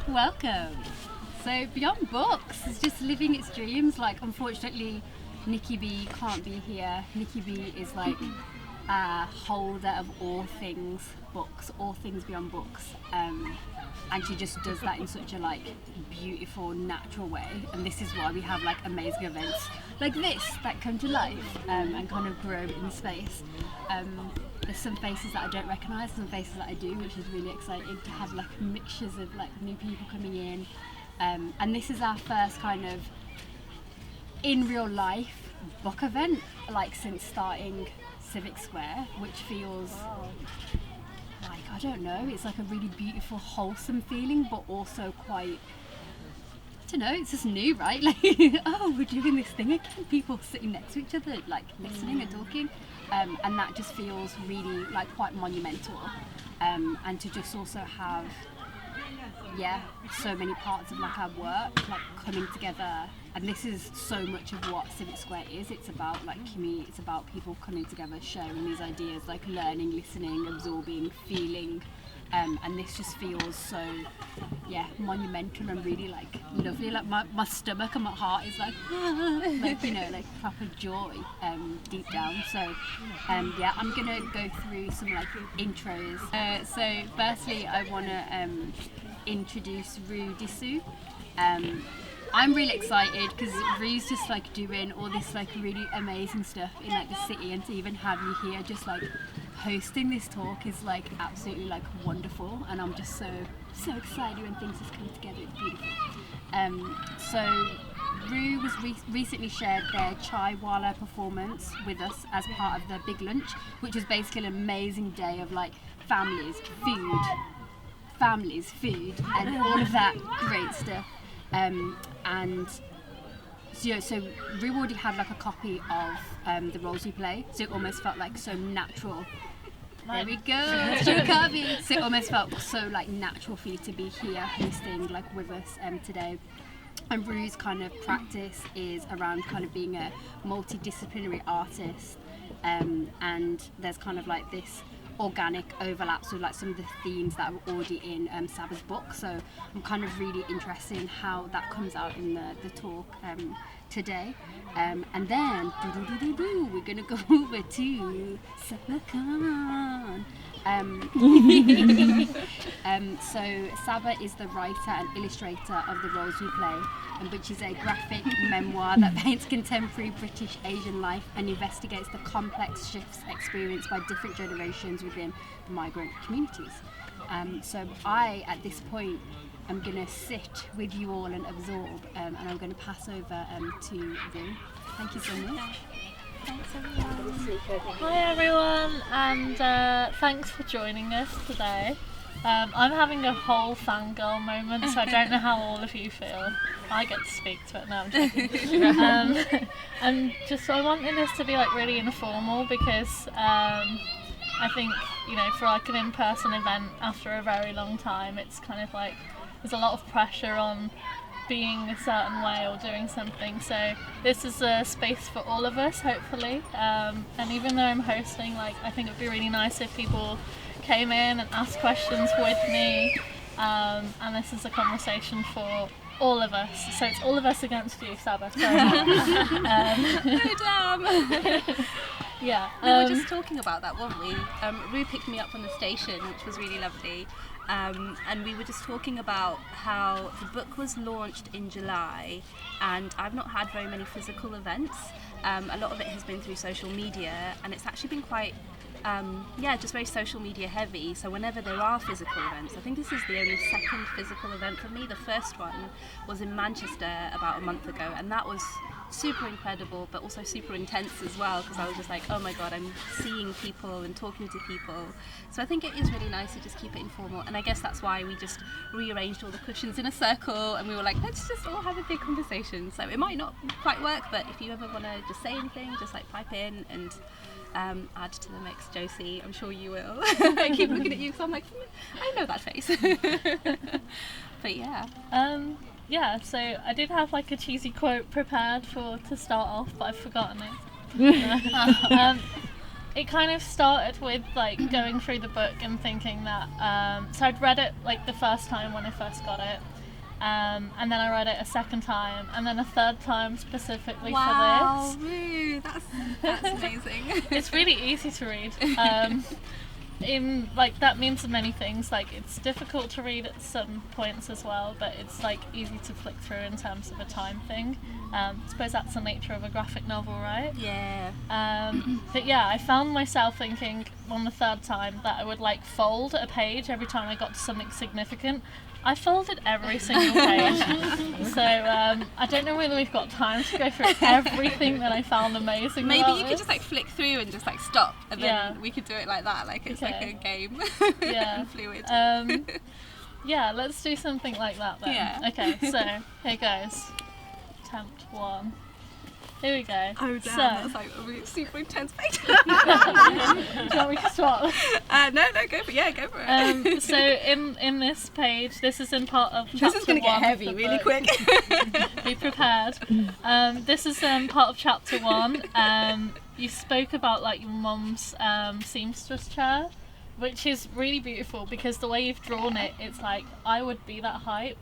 Welcome. So Beyond Books is just living its dreams. Like, unfortunately, Nikki B can't be here. Nikki B is like a holder of all things books, all things Beyond Books, and she just does that in such a like beautiful, natural way. And this is why we have like amazing events like this that come to life and kind of grow in space. There's some faces that I don't recognise, some faces that I do, which is really exciting to have like mixtures of like new people coming in. And this is our first kind of in real life book event, like since starting Civic Square, which feels like, I don't know, it's like a really beautiful, wholesome feeling, but also quite, I don't know, it's just new, right? Like, oh, we're doing this thing again, people sitting next to each other, like listening and talking. And that just feels really like quite monumental, and to just also have so many parts of like our work like coming together. And this is so much of what Civic Square is. It's about like community, it's about people coming together, sharing these ideas, like learning, listening, absorbing, feeling, and this just feels so monumental and really like lovely. Like my stomach and my heart is like like, you know, like proper joy deep down. So I'm gonna go through some like intros. So firstly I want to introduce Roo Dhissou. I'm really excited because Roo's just like doing all this like really amazing stuff in like the city, and to even have you here just like hosting this talk is like absolutely like wonderful, and I'm just so excited when things just come together. It's beautiful. So Roo was recently shared their Cha Wali performance with us as part of the Big Lunch, which was basically an amazing day of like families, food, and all of that great stuff. And so Roo already had like a copy of the roles we play, so it almost felt like so natural. There we go, copy. So it almost felt so like natural for you to be here hosting like with us today. And Roo's kind of practice is around kind of being a multidisciplinary artist, and there's kind of like this organic overlaps with like some of the themes that are already in Sabba's book. So I'm kind of really interested in how that comes out in the talk today. And then we're gonna go over to Sabba Khan. So Sabba is the writer and illustrator of The Roles We Play, which is a graphic memoir that paints contemporary British Asian life and investigates the complex shifts experienced by different generations within the migrant communities. So I, at this point, am going to sit with you all and absorb, and I'm going to pass over to Roo. Thank you so much. Thanks everyone. Hi everyone, and thanks for joining us today. I'm having a whole fangirl moment, so I don't know how all of you feel. I get to speak to it now. I'm joking. And just I wanted this to be like really informal because I think, you know, for like an in-person event after a very long time, it's kind of like there's a lot of pressure on being a certain way or doing something, so this is a space for all of us, hopefully, and even though I'm hosting, like, I think it would be really nice if people came in and asked questions with me, and this is a conversation for all of us, so it's all of us against you, Sabba. Yeah. We were just talking about that, weren't we? Roo picked me up from the station, which was really lovely. And we were just talking about how the book was launched in July, and I've not had very many physical events. A lot of it has been through social media, and it's actually been quite, just very social media heavy. So whenever there are physical events, I think this is the only second physical event for me. The first one was in Manchester about a month ago, and that was super incredible, but also super intense as well, because I was just like, oh my god, I'm seeing people and talking to people. So I think it is really nice to just keep it informal, and I guess that's why we just rearranged all the cushions in a circle, and we were like, let's just all have a big conversation. So it might not quite work, but if you ever want to just say anything, just like pipe in and add to the mix. Josie, I'm sure you will. I keep looking at you because I'm like, I know that face. But yeah. Yeah, so I did have like a cheesy quote prepared to start off, but I've forgotten it. It kind of started with like going through the book and thinking that, so I'd read it like the first time when I first got it, and then I read it a second time, and then a third time specifically for this. Wow, Roo, that's amazing. It's really easy to read. In like that means many things, like it's difficult to read at some points as well, but it's like easy to flick through in terms of a time thing. I suppose that's the nature of a graphic novel, right? Yeah. But yeah, I found myself thinking on the third time that I would like fold a page every time I got to something significant. I folded every single page. So I don't know whether we've got time to go through everything that I found amazing. Maybe about you could just like flick through and just like stop, and then we could do it like that, like it's like a game. Yeah. And fluid. Yeah, let's do something like that then. Yeah. Okay, so here goes. Attempt 1. Here we go. Oh damn, so, that's like a really super intense page. do you want me to start? No, go for it. So in this page, this is in part of chapter 1. This is going to get heavy really quick. Be prepared. This is part of chapter 1. You spoke about like your mum's seamstress chair, which is really beautiful because the way you've drawn it, it's like I would be that height.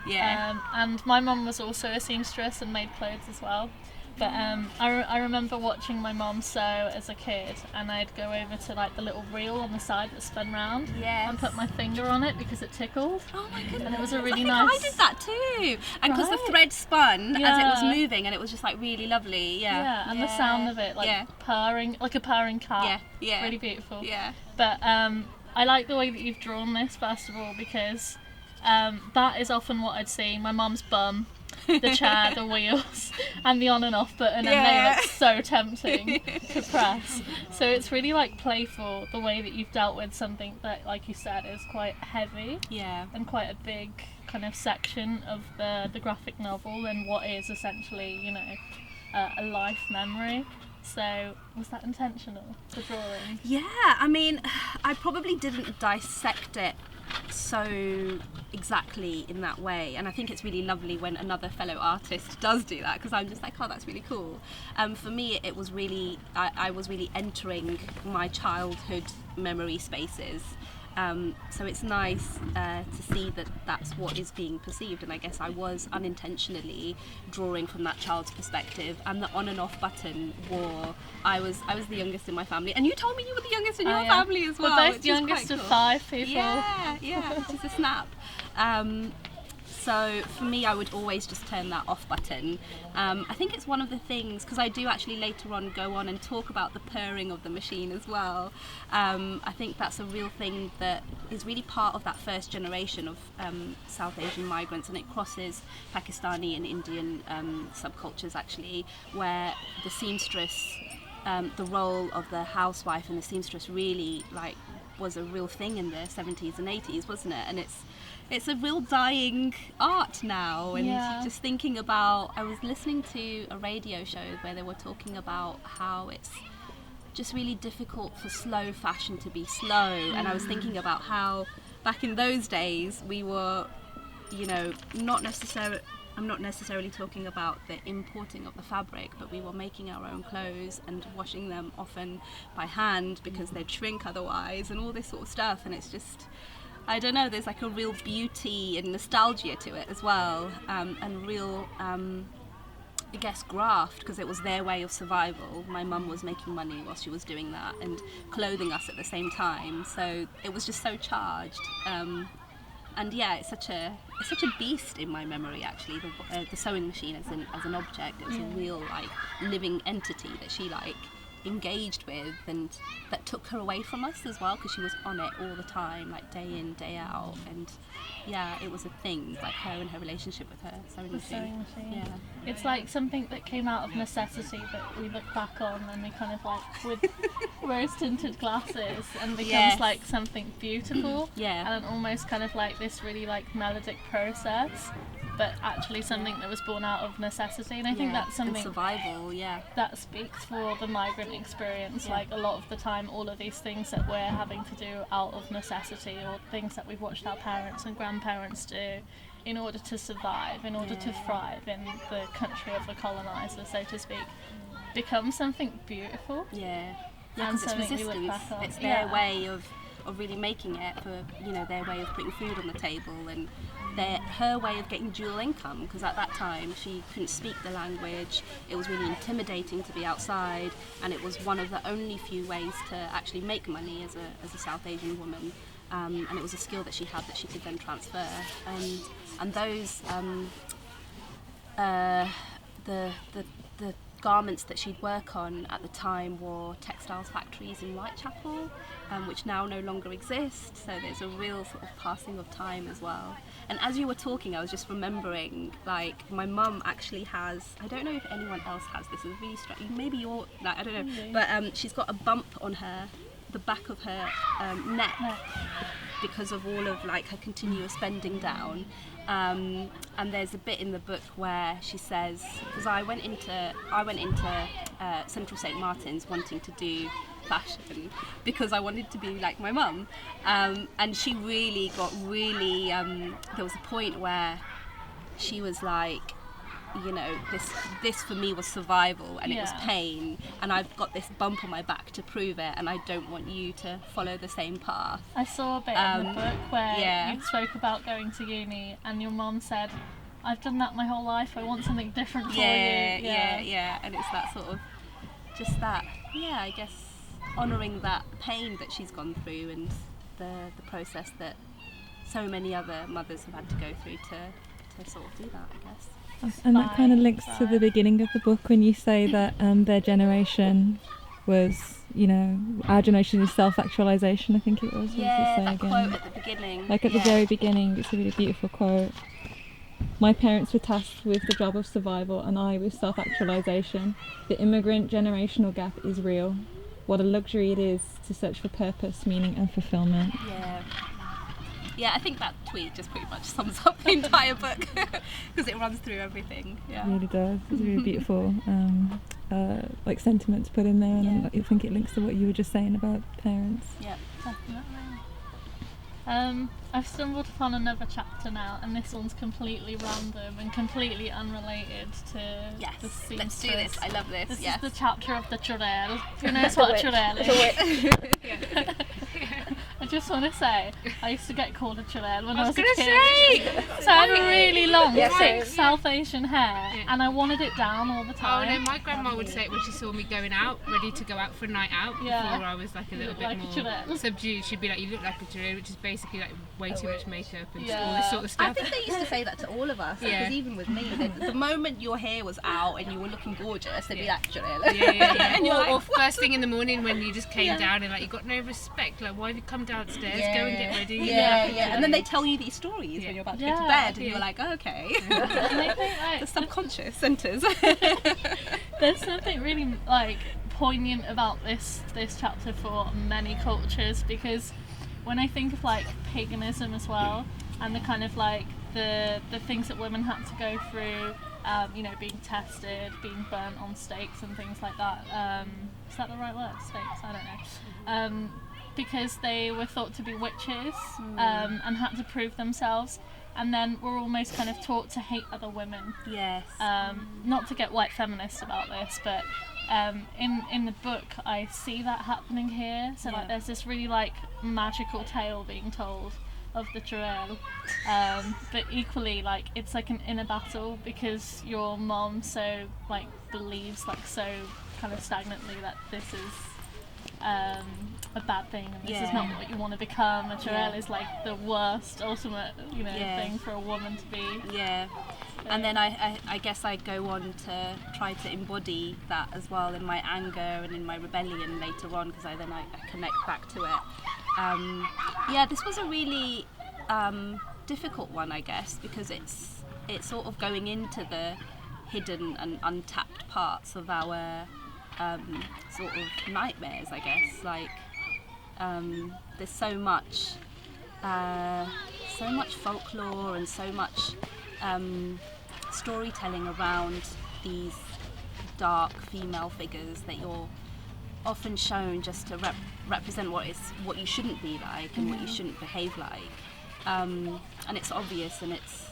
Yeah. And my mum was also a seamstress and made clothes as well. But I remember watching my mum sew as a kid, and I'd go over to like the little reel on the side that spun round and put my finger on it because it tickled. Oh my goodness. And it was a really I nice... I did that too. And because the thread spun as it was moving, and it was just like really lovely. Yeah. Yeah, and the sound of it, like purring, like a purring cat. Yeah. Really beautiful. Yeah. But I like the way that you've drawn this, first of all, because that is often what I'd see. My mum's bum, the chair, the wheels, and the on and off button, and they look so tempting to press. So it's really like playful, the way that you've dealt with something that, like you said, is quite heavy and quite a big kind of section of the graphic novel and what is essentially, you know, a life memory. So was that intentional, the drawing? Yeah, I mean, I probably didn't dissect it so exactly in that way, and I think it's really lovely when another fellow artist does do that, because I'm just like, oh, that's really cool. For me, it was really, I was really entering my childhood memory spaces. So it's nice to see that that's what is being perceived, and I guess I was unintentionally drawing from that child's perspective. And the on and off button wore. I was the youngest in my family, and you told me you were the youngest in your family as well. We're both youngest of 5 people. Yeah, which is a snap. So for me, I would always just turn that off button. I think it's one of the things, because I do actually later on go on and talk about the purring of the machine as well. I think that's a real thing that is really part of that first generation of South Asian migrants, and it crosses Pakistani and Indian subcultures actually, where the seamstress, the role of the housewife and the seamstress really like was a real thing in the 70s and 80s, wasn't it? And it's a real dying art now, and just thinking about, I was listening to a radio show where they were talking about how it's just really difficult for slow fashion to be slow, and I was thinking about how back in those days we were, you know, I'm not necessarily talking about the importing of the fabric, but we were making our own clothes and washing them often by hand because they'd shrink otherwise, and all this sort of stuff. And it's just, I don't know, there's like a real beauty and nostalgia to it as well, and real, I guess, graft, because it was their way of survival. My mum was making money while she was doing that and clothing us at the same time, so it was just so charged. And yeah, it's such a beast in my memory actually. The sewing machine as an object, it was a real like living entity that she like engaged with, and that took her away from us as well, because she was on it all the time, like day in, day out, and yeah, it was a thing, like her and her relationship with her sewing machine. Yeah. It's like something that came out of necessity that we look back on and we kind of like with rose tinted glasses and becomes like something beautiful. And almost kind of like this really like melodic process, but actually something that was born out of necessity. And I think that's something, and survival, that speaks for the migrant experience. Like a lot of the time, all of these things that we're having to do out of necessity, or things that we've watched our parents and grandparents do in order to survive, in order to thrive in the country of the colonizer, so to speak, becomes something beautiful. And it's resistance. It's their way of really making it, for, you know, their way of putting food on the table, and her way of getting dual income, because at that time she couldn't speak the language. It was really intimidating to be outside, and it was one of the only few ways to actually make money as a South Asian woman, and it was a skill that she had that she could then transfer, and those the garments that she'd work on at the time were textiles factories in Whitechapel, which now no longer exist, so there's a real sort of passing of time as well. And as you were talking, I was just remembering, like, my mum actually has, I don't know if anyone else has this, it's really striking, maybe you're, like, I don't know, but she's got a bump on the back of her neck because of all of like her continuous bending down. And there's a bit in the book where she says, because I went into Central St Martin's wanting to do fashion because I wanted to be like my mum, and she really got there was a point where she was like, you know, this for me was survival, and it was pain, and I've got this bump on my back to prove it, and I don't want you to follow the same path. I saw a bit in the book where you spoke about going to uni, and your mom said, I've done that my whole life, I want something different for you. And it's that sort of, just that, I guess, honouring that pain that she's gone through, and the process that so many other mothers have had to go through to sort of do that, I guess. And that kind of links to the beginning of the book when you say that their generation was, you know, our generation is self-actualization, I think it was. That quote at the beginning. Like at the very beginning, it's a really beautiful quote. My parents were tasked with the job of survival, and I with self-actualization. The immigrant generational gap is real. What a luxury it is to search for purpose, meaning and fulfillment. Yeah, I think that tweet just pretty much sums up the entire book because it runs through everything. Yeah, it really does. It's really beautiful, like sentiments put in there, and I think it links to what you were just saying about parents. Yeah, definitely. I've stumbled upon another chapter now, and this one's completely random and completely unrelated to the seamstress. Let's do this. I love this. This is the chapter of the churel. Who knows what a churel is? I just want to say, I used to get called a churel when I was a kid. So I had really long, thick South Asian hair, and I wanted it down all the time. Oh no, my grandma would say it when she saw me going out, ready to go out for a night out, before I was like a little bit more subdued. She'd be like, you look like a churel, which is basically like way too much makeup and all this sort of stuff. I think they used to say that to all of us, because even with me, the moment your hair was out and you were looking gorgeous, they'd be like, churel. And or first thing in the morning when you just came down and like you got no respect, like why have you come downstairs, go and get ready. And then they tell you these stories when you're about to go to bed, and you're like, oh, okay. And I think, like, the subconscious centres. There's something really like poignant about this chapter for many cultures, because when I think of like paganism as well, and the kind of like the things that women had to go through, you know, being tested, being burnt on stakes and things like that. Is that the right word? Stakes? I don't know. Because they were thought to be witches, and had to prove themselves, and then were almost kind of taught to hate other women. Not to get white feminist about this, but in the book I see that happening here. So like there's this really like magical tale being told of the churel, but equally like it's like an inner battle, because your mom so like believes like so kind of stagnantly that this is a bad thing, and this is not what you want to become. A churel is like the worst ultimate, you know, thing for a woman to be. And then I guess I go on to try to embody that as well in my anger and in my rebellion later on, because I connect back to it. This was a really difficult one, I guess, because it's sort of going into the hidden and untapped parts of our sort of nightmares, I guess. Like there's so much folklore and so much storytelling around these dark female figures that you're often shown just to represent what you shouldn't be like and what you shouldn't behave like, and it's obvious, and it's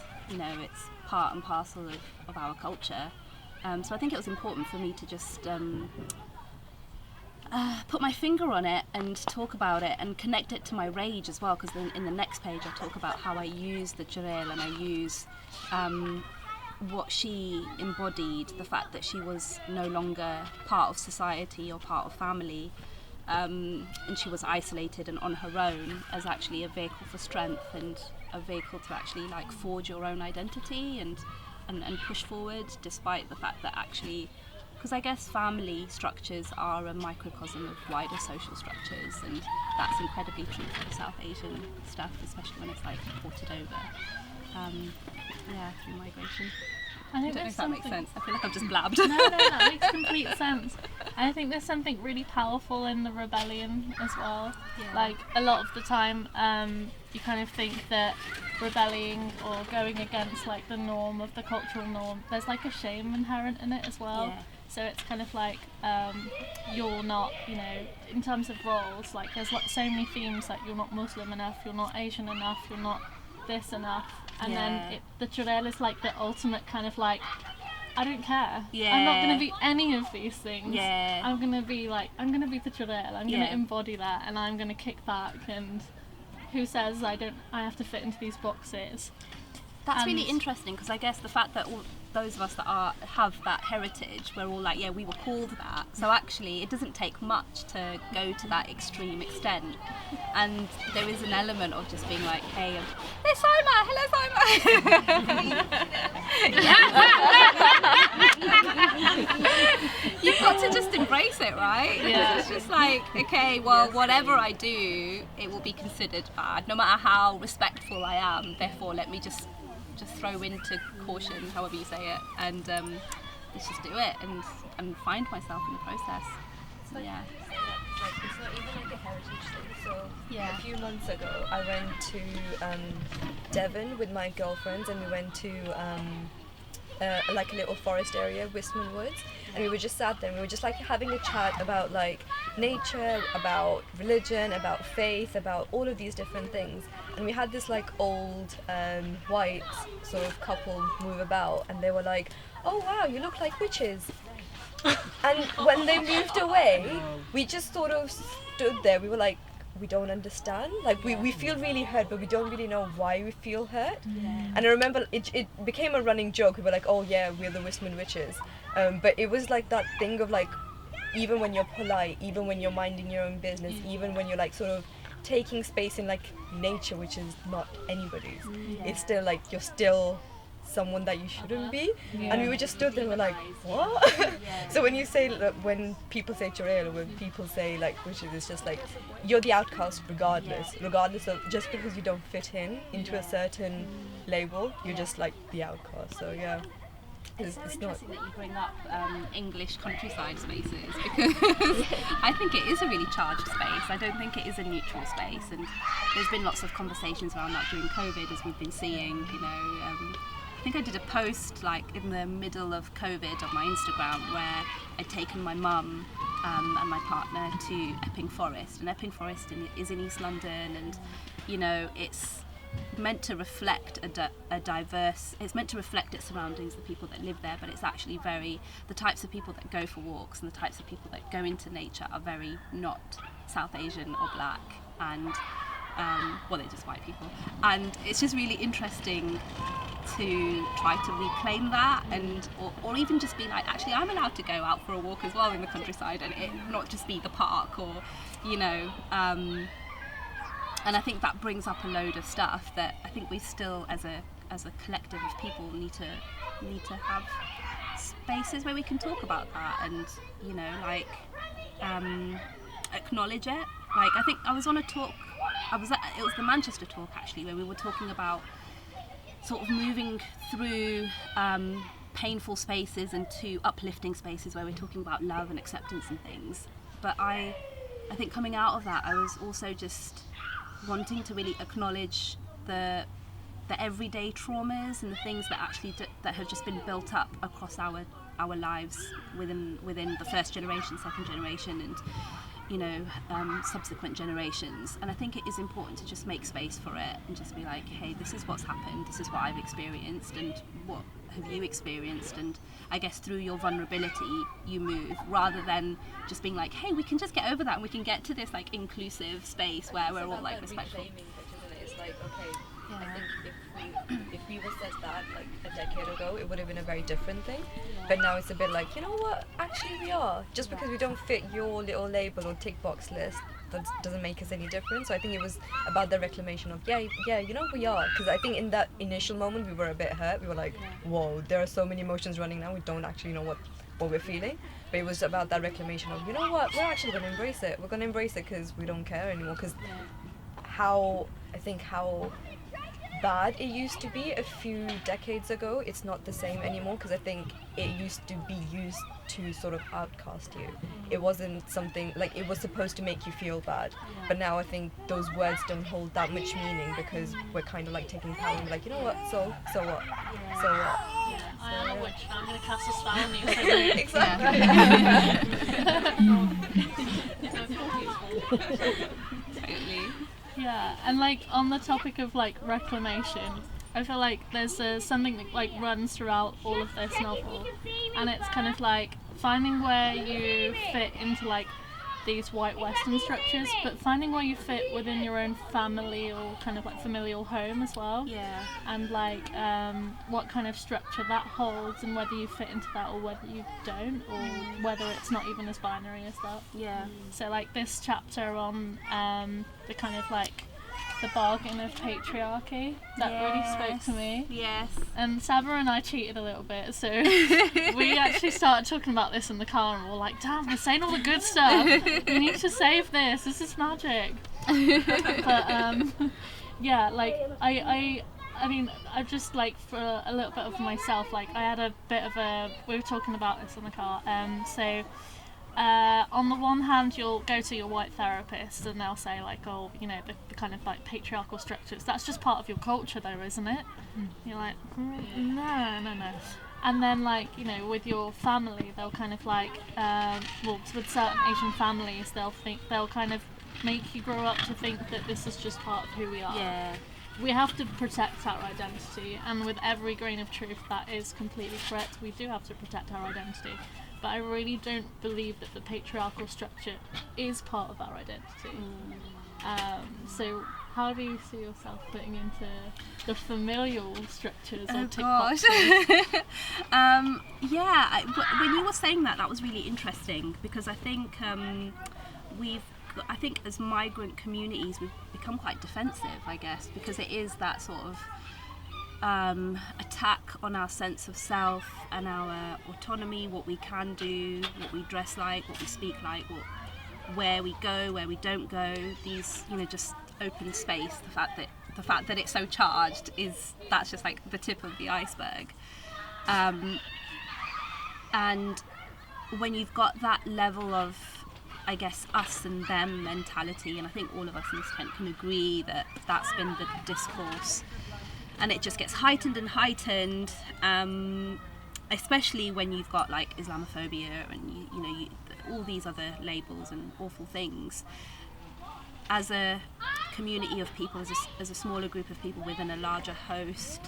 part and parcel of our culture. So I think it was important for me to just put my finger on it and talk about it and connect it to my rage as well, because then in the next page I talk about how I use the churel and I use what she embodied, the fact that she was no longer part of society or part of family, and she was isolated and on her own, as actually a vehicle for strength and a vehicle to actually like forge your own identity and push forward, despite the fact that actually, because I guess family structures are a microcosm of wider social structures, and that's incredibly true for the South Asian stuff, especially when it's like ported over through migration. I think don't know if that makes sense. I feel like I've just blabbed. No, that makes complete sense. And I think there's something really powerful in the rebellion as well. Yeah. Like a lot of the time, you kind of think that rebelling or going against like the norm of the cultural norm, there's like a shame inherent in it as well. Yeah. So it's kind of like you're not, in terms of roles, like there's so many themes, like you're not Muslim enough, you're not Asian enough, you're not this enough. And then the churel is like the ultimate kind of like, I don't care. Yeah. I'm not going to be any of these things. Yeah. I'm going to be the churel. I'm going to embody that, and I'm going to kick back. And who says I have to fit into these boxes? That's really interesting, because I guess the fact that all those of us that have that heritage, we're all like, we were called that. So actually, it doesn't take much to go to that extreme extent. And there is an element of just being like, hey, Saima, hello Saima. You've got to just embrace it, right? Yeah. It's just like, okay, well, whatever I do, it will be considered bad, no matter how respectful I am. Therefore, let me just throw into caution, however you say it, and let's just do it and find myself in the process. So yeah. It's not even like a heritage thing. So a few months ago, I went to Devon with my girlfriends, and we went to like a little forest area, Wistman Woods, and we were just sat there and we were just like having a chat about like nature, about religion, about faith, about all of these different things. And we had this like old white sort of couple move about, and they were like, oh wow, you look like witches. And when they moved away, we just sort of stood there. We were like, we don't understand. Like we feel really hurt, but we don't really know why we feel hurt. Yeah. And I remember it became a running joke. We were like, oh yeah, we're the Wistman witches. But it was like that thing of like, even when you're polite, even when you're minding your own business, even when you're like sort of taking space in like nature, which is not anybody's, it's still like you're still someone that you shouldn't be. And we were just stood there and we're like, what? So when you say, when people say churel, or when people say like witches, it's just like you're the outcast regardless of, just because you don't fit into a certain label, you're just like the outcast. So yeah. It's so interesting that you bring up English countryside spaces, because I think it is a really charged space. I don't think it is a neutral space, and there's been lots of conversations around that during COVID, as we've been seeing. I think I did a post like in the middle of COVID on my Instagram where I'd taken my mum and my partner to Epping Forest, and Epping Forest is in East London, and it's meant to reflect a diverse, it's meant to reflect its surroundings, the people that live there, but it's actually the types of people that go for walks and the types of people that go into nature are very not South Asian or black, and they're just white people. And it's just really interesting to try to reclaim that, and or even just be like, actually I'm allowed to go out for a walk as well in the countryside, and it not just be the park, or and I think that brings up a load of stuff that I think we still, as a collective of people, need to need to have spaces where we can talk about that and, you know, like acknowledge it. Like, I think I was on a talk, it was the Manchester talk actually, where we were talking about sort of moving through painful spaces into uplifting spaces where we're talking about love and acceptance and things. But I think coming out of that, I was also just wanting to really acknowledge the everyday traumas and the things that actually that have just been built up across our lives within the first generation, second generation, and, you know, subsequent generations. And I think it is important to just make space for it and just be like, hey, this is what's happened, this is what I've experienced, and what have you experienced? And I guess through your vulnerability you move, rather than just being like, hey, we can just get over that and we can get to this like inclusive space where we're all like respectful. It's like, okay, I think if we were said that like a decade ago, it would have been a very different thing. But now it's a bit like, you know what, actually we are. Just because we don't fit your little label or tick box list, that doesn't make us any different. So I think it was about the reclamation of, yeah, you know, we are. Because I think in that initial moment we were a bit hurt. We were like, whoa, there are so many emotions running now, we don't actually know what we're feeling. But it was about that reclamation of, you know what, we're actually going to embrace it. We're going to embrace it because we don't care anymore. Because how bad it used to be a few decades ago, it's not the same anymore, because I think it used to be used to sort of outcast you. It wasn't something like, it was supposed to make you feel bad, but now I think those words don't hold that much meaning, because we're kind of like taking power and like, you know what, so what, so what. I am a witch, I'm going to cast a spell on you. Exactly. Totally. Yeah, and like on the topic of like reclamation, I feel like there's something that like runs throughout all of this novel, and it's kind of like finding where you fit into like these white Western structures, but finding where you fit within your own family or kind of like familial home as well. Yeah. And like what kind of structure that holds, and whether you fit into that or whether you don't, or whether it's not even as binary as that. Yeah. So like this chapter on the kind of like the bargain of patriarchy, that really spoke to me. Yes. And Sabba and I cheated a little bit, so we actually started talking about this in the car, and we're like, damn, we're saying all the good stuff, we need to save this is magic. But yeah, like I mean, I just like, for a little bit of myself, like I had a bit of we were talking about this in the car, so on the one hand, you'll go to your white therapist and they'll say like, oh, you know, the kind of like patriarchal structures, that's just part of your culture though, isn't it? You're like, no. And then like, you know, with your family, they'll kind of like, well, with certain Asian families, they'll kind of make you grow up to think that this is just part of who we are. Yeah. We have to protect our identity, and with every grain of truth that is completely correct, we do have to protect our identity. But I really don't believe that the patriarchal structure is part of our identity. So how do you see yourself fitting into the familial structures or tick boxes? Yeah, when you were saying that was really interesting, because I think I think as migrant communities we've become quite defensive, I guess, because it is that sort of attack on our sense of self and our autonomy, what we can do, what we dress like, what we speak like, where we go, where we don't go. These, you know, just open space. The fact that it's so charged that's just like the tip of the iceberg. And when you've got that level of, I guess, us and them mentality, and I think all of us in this tent can agree that that's been the discourse. And it just gets heightened and heightened, especially when you've got like Islamophobia and you know all these other labels and awful things. As a community of people, as a smaller group of people within a larger host,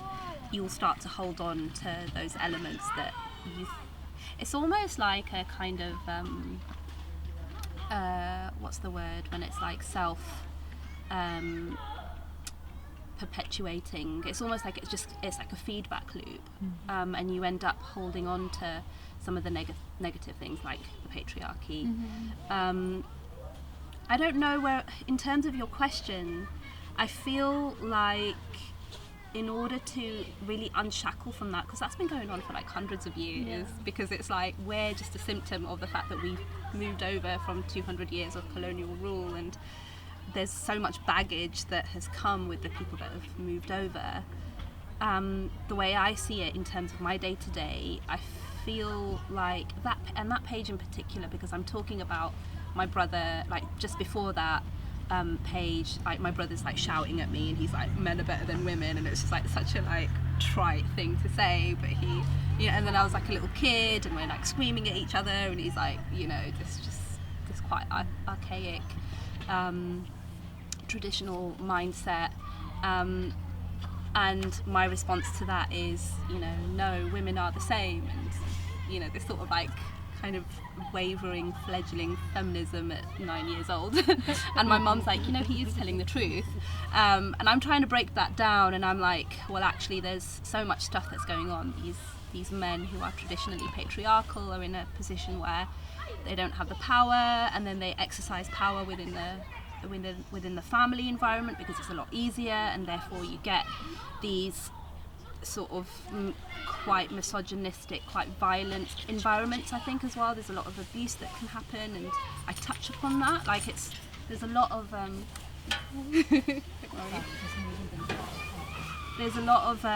you'll start to hold on to those elements that it's almost like a kind of what's the word when it's like self perpetuating. It's almost like it's like a feedback loop, and you end up holding on to some of the negative things like the patriarchy. I don't know where, in terms of your question, I feel like in order to really unshackle from that, because that's been going on for like hundreds of years, because it's like we're just a symptom of the fact that we've moved over from 200 years of colonial rule, and there's so much baggage that has come with the people that have moved over. The way I see it in terms of my day-to-day, I feel like that, and that page in particular, because I'm talking about my brother, like just before that page, like my brother's like shouting at me and he's like, men are better than women, and it's just like such a like trite thing to say, but he, you know, and then I was like a little kid and we're like screaming at each other, and he's like, you know, this quite archaic traditional mindset, and my response to that is, you know, no, women are the same, and you know, this sort of like kind of wavering fledgling feminism at 9 years old. And my mum's like, you know, he is telling the truth, and I'm trying to break that down, and I'm like, well, actually there's so much stuff that's going on. These men who are traditionally patriarchal are in a position where they don't have the power, and then they exercise power within the family environment because it's a lot easier, and therefore you get these sort of quite misogynistic, quite violent environments, I think, as well. There's a lot of abuse that can happen, and I touch upon that. Like there's a lot of there's a lot of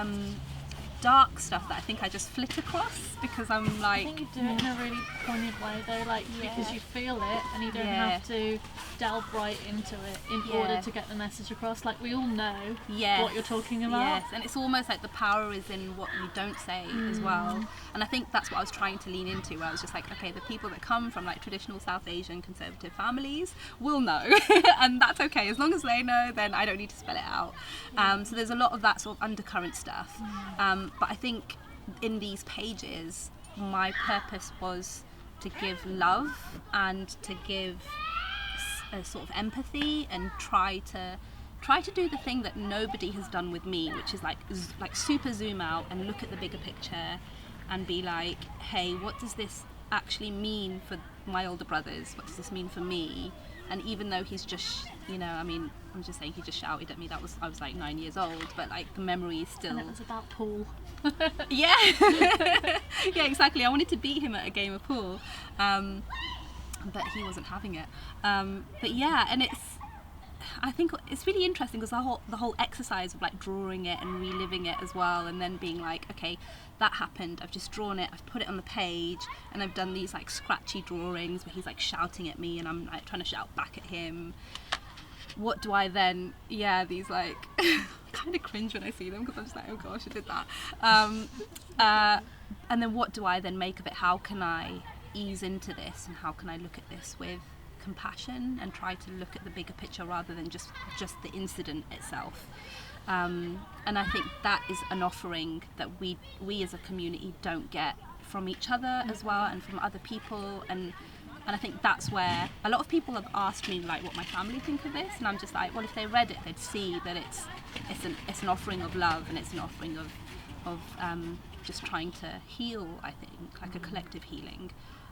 dark stuff that I think I just flit across, because I'm like, I think you do it in a really poignant way though, like because you feel it and you don't have to delve right into it in order to get the message across. Like we all know what you're talking about. Yes, and it's almost like the power is in what you don't say as well. And I think that's what I was trying to lean into, where I was just like, okay, the people that come from like traditional South Asian conservative families will know, and that's okay. As long as they know, then I don't need to spell it out. So there's a lot of that sort of undercurrent stuff. But I think in these pages, my purpose was to give love and to give a sort of empathy, and try to do the thing that nobody has done with me, which is like super zoom out and look at the bigger picture and be like, hey, what does this actually mean for my older brothers? What does this mean for me? And even though he's just, you know, I mean, I'm just saying he just shouted at me, I was like 9 years old, but like the memory is still... And it was about pool. Yeah. Yeah, exactly. I wanted to beat him at a game of pool, but he wasn't having it. But yeah, and I think it's really interesting because the whole exercise of like drawing it and reliving it as well, and then being like, okay, that happened, I've just drawn it, I've put it on the page, and I've done these like scratchy drawings where he's like shouting at me and I'm like trying to shout back at him. What do I then, these like, kind of cringe when I see them because I'm just like, oh gosh, I did that. And then what do I then make of it? How can I ease into this, and how can I look at this with compassion and try to look at the bigger picture rather than just the incident itself? And I think that is an offering that we as a community don't get from each other as well, and from other people, and I think that's where a lot of people have asked me like what my family think of this, and I'm just like, well, if they read it they'd see that it's an offering of love, and it's an offering of just trying to heal, I think, like a collective healing.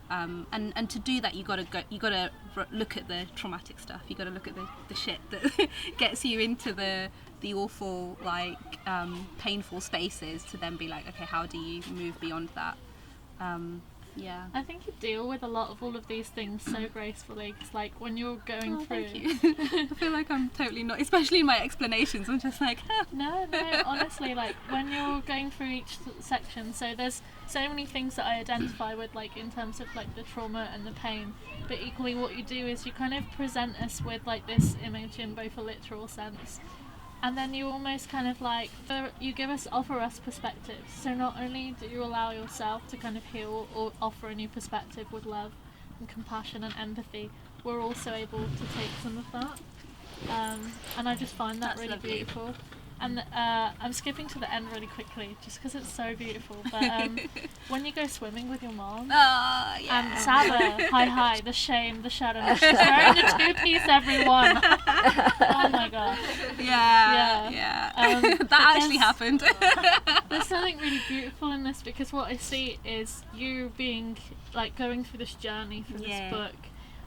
And to do that, you gotta look at the traumatic stuff. You gotta look at the shit that gets you into the awful, like painful spaces, to then be like, okay, how do you move beyond that? Yeah. I think you deal with a lot of all of these things so gracefully, because like when you're going through... Thank you. I feel like I'm totally not, especially in my explanations, I'm just like... No, honestly, like when you're going through each section, so there's so many things that I identify with, like in terms of like the trauma and the pain, but equally what you do is you kind of present us with like this image in both a literal sense, and then you almost kind of like, offer us perspectives. So not only do you allow yourself to kind of heal or offer a new perspective with love and compassion and empathy, we're also able to take some of that. And I just find that really beautiful. And I'm skipping to the end really quickly just because it's so beautiful. But when you go swimming with your mom, and Sabba, hi, the shame, the shadow, she's wearing a two-piece, everyone. Oh my god. Yeah. That actually happened. There's something really beautiful in this, because what I see is you being like going through this journey for this book,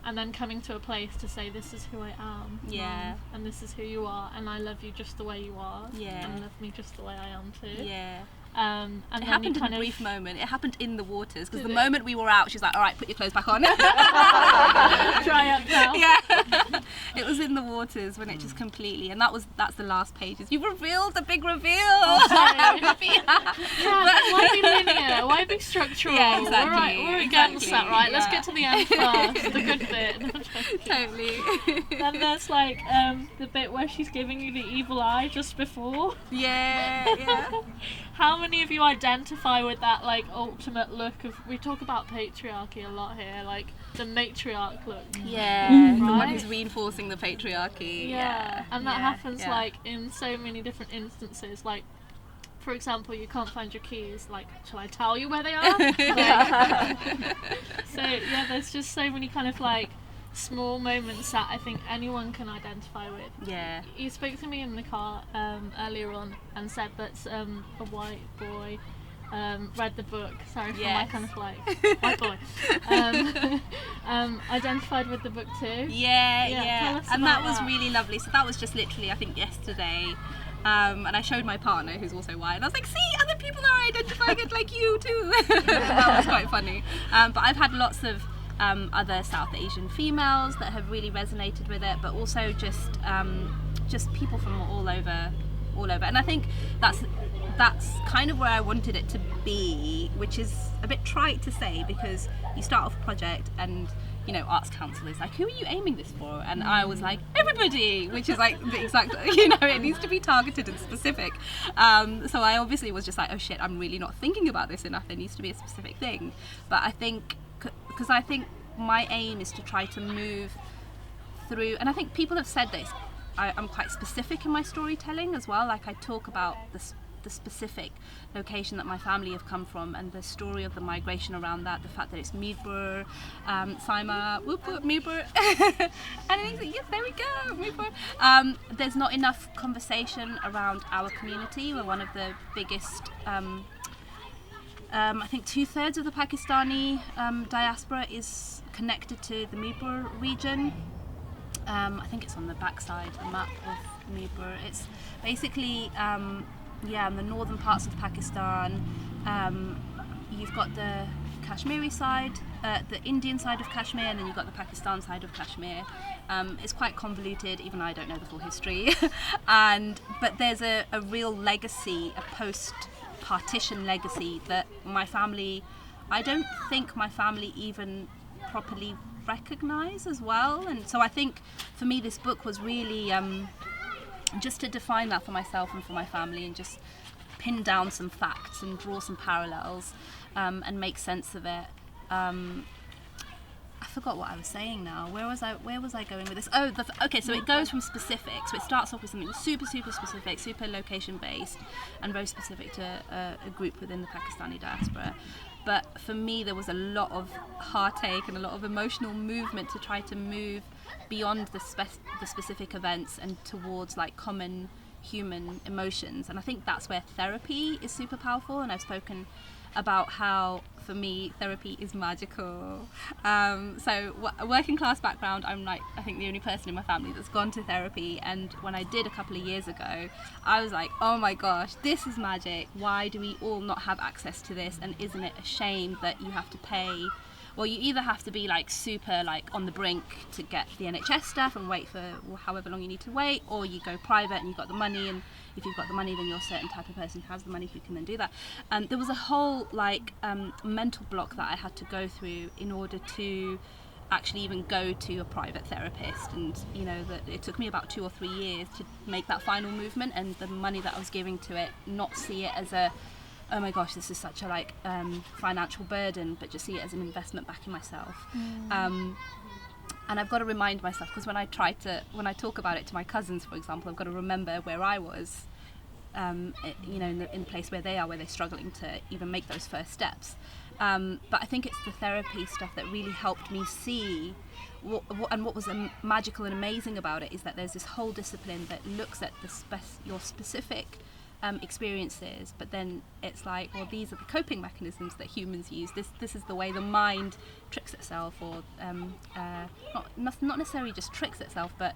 and then coming to a place to say, this is who I am, Yeah. and this is who you are, and I love you just the way you are, Yeah. and love me just the way I am too. Yeah. And It then happened you in kind a of brief moment. It happened in the waters, because Did the it? moment we were out, she was like, all right, put your clothes back on. dry up now. Yeah. It was in the waters when it just completely, and that's the last pages. You revealed the big reveal. Sorry. Yeah. Yeah, why be linear? Why be structural? Yeah, exactly, We're against that, right? Let's yeah. get to the end first, the good bit. No, I'm joking. Totally. Then there's like the bit where she's giving you the evil eye just before. Yeah. How many of you identify with that like ultimate look of, we talk about patriarchy a lot here, like the matriarch look. Yeah. The one Right? who's reinforcing the patriarchy. Yeah. And that Yeah, happens yeah. like in so many different instances. Like, for example, you can't find your keys. Like, shall I tell you where they are? Like, so yeah, there's just so many kind of like small moments that I think anyone can identify with. Yeah. You spoke to me in the car earlier on and said that a white boy read the book. Sorry for my Yes. kind of like white boy. Identified with the book too. Yeah, Yeah, yeah. tell us And that about was that. really lovely. So that was just literally, I think, yesterday. And I showed my partner, who's also white, and I was like, see, other people are identifying it like you too. That was quite funny. But I've had lots of other South Asian females that have really resonated with it, but also just people from all over. And I think that's kind of where I wanted it to be, which is a bit trite to say, because you start off a project and, you know, arts council is like, who are you aiming this for? And I was like, everybody, which is like the exact, you know, it needs to be targeted and specific. So I obviously was just like, oh shit, I'm really not thinking about this enough. There needs to be a specific thing. But I think, because I think my aim is to try to move through, and I think people have said this, I'm quite specific in my storytelling as well. Like, I talk about the specific location that my family have come from, and the story of the migration around that, the fact that it's Mirpur, Saima, whoop whoop, Mirpur. And I think, yes, there we go, Mirpur. There's not enough conversation around our community. We're one of the biggest, I think 2/3 of the Pakistani diaspora is connected to the Mirpur region. I think it's on the backside, the map of Mirpur. It's basically, in the northern parts of Pakistan. You've got the Kashmiri side, the Indian side of Kashmir, and then you've got the Pakistan side of Kashmir. It's quite convoluted, even I don't know the full history. But there's a real legacy, a post-partition legacy that I don't think my family even properly recognise as well. And so I think for me this book was really just to define that for myself and for my family, and just pin down some facts and draw some parallels, and make sense of it. I forgot what I was saying now. Where was I going with this? Oh, okay, so it goes from specific. So it starts off with something super specific, super location based, and very specific to a group within the Pakistani diaspora. But for me, there was a lot of heartache and a lot of emotional movement to try to move beyond the specific events and towards like common human emotions. And I think that's where therapy is super powerful. And I've spoken about how, for me, therapy is magical. So working class background, I'm like, I think the only person in my family that's gone to therapy. And when I did a couple of years ago, I was like, oh my gosh, this is magic. Why do we all not have access to this? And isn't it a shame that you have to pay? Well, you either have to be like super like on the brink to get the NHS stuff and wait for however long you need to wait, or you go private and you've got the money, and if you've got the money then you're a certain type of person who has the money who can then do that. There was a whole like mental block that I had to go through in order to actually even go to a private therapist, and you know that it took me about 2 or 3 years to make that final movement, and the money that I was giving to it, not see it as a oh my gosh, this is such a like financial burden, but just see it as an investment back in myself. And I've got to remind myself, because when I talk about it to my cousins, for example, I've got to remember where I was, you know, in the place where they are, where they're struggling to even make those first steps. But I think it's the therapy stuff that really helped me see what was magical and amazing about it is that there's this whole discipline that looks at your specific experiences, but then it's like, well, these are the coping mechanisms that humans use. This is the way the mind tricks itself, or not necessarily just tricks itself, but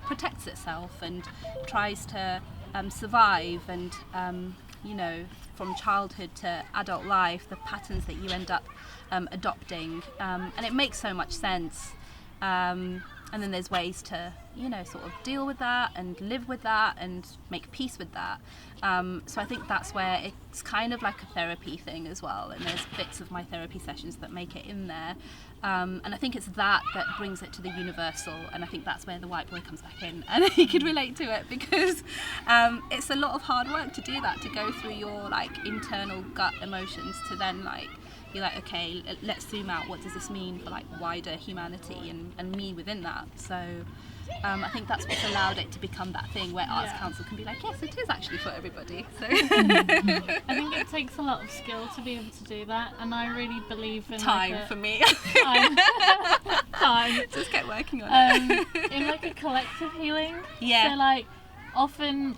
protects itself and tries to survive. And from childhood to adult life, the patterns that you end up adopting, and it makes so much sense. And then there's ways to, sort of deal with that and live with that and make peace with that. So I think that's where it's kind of like a therapy thing as well. And there's bits of my therapy sessions that make it in there. And I think it's that brings it to the universal. And I think that's where the white boy comes back in. And he could relate to it, because it's a lot of hard work to do that, to go through your internal gut emotions, to then be like, okay, let's zoom out. What does this mean for wider humanity and me within that? So I think that's what's allowed it to become that thing where Arts Council can be like, yes, it is actually for everybody. So I think it takes a lot of skill to be able to do that, and I really believe in time for me. Time. Just get working on it. In a collective healing. Yeah. So often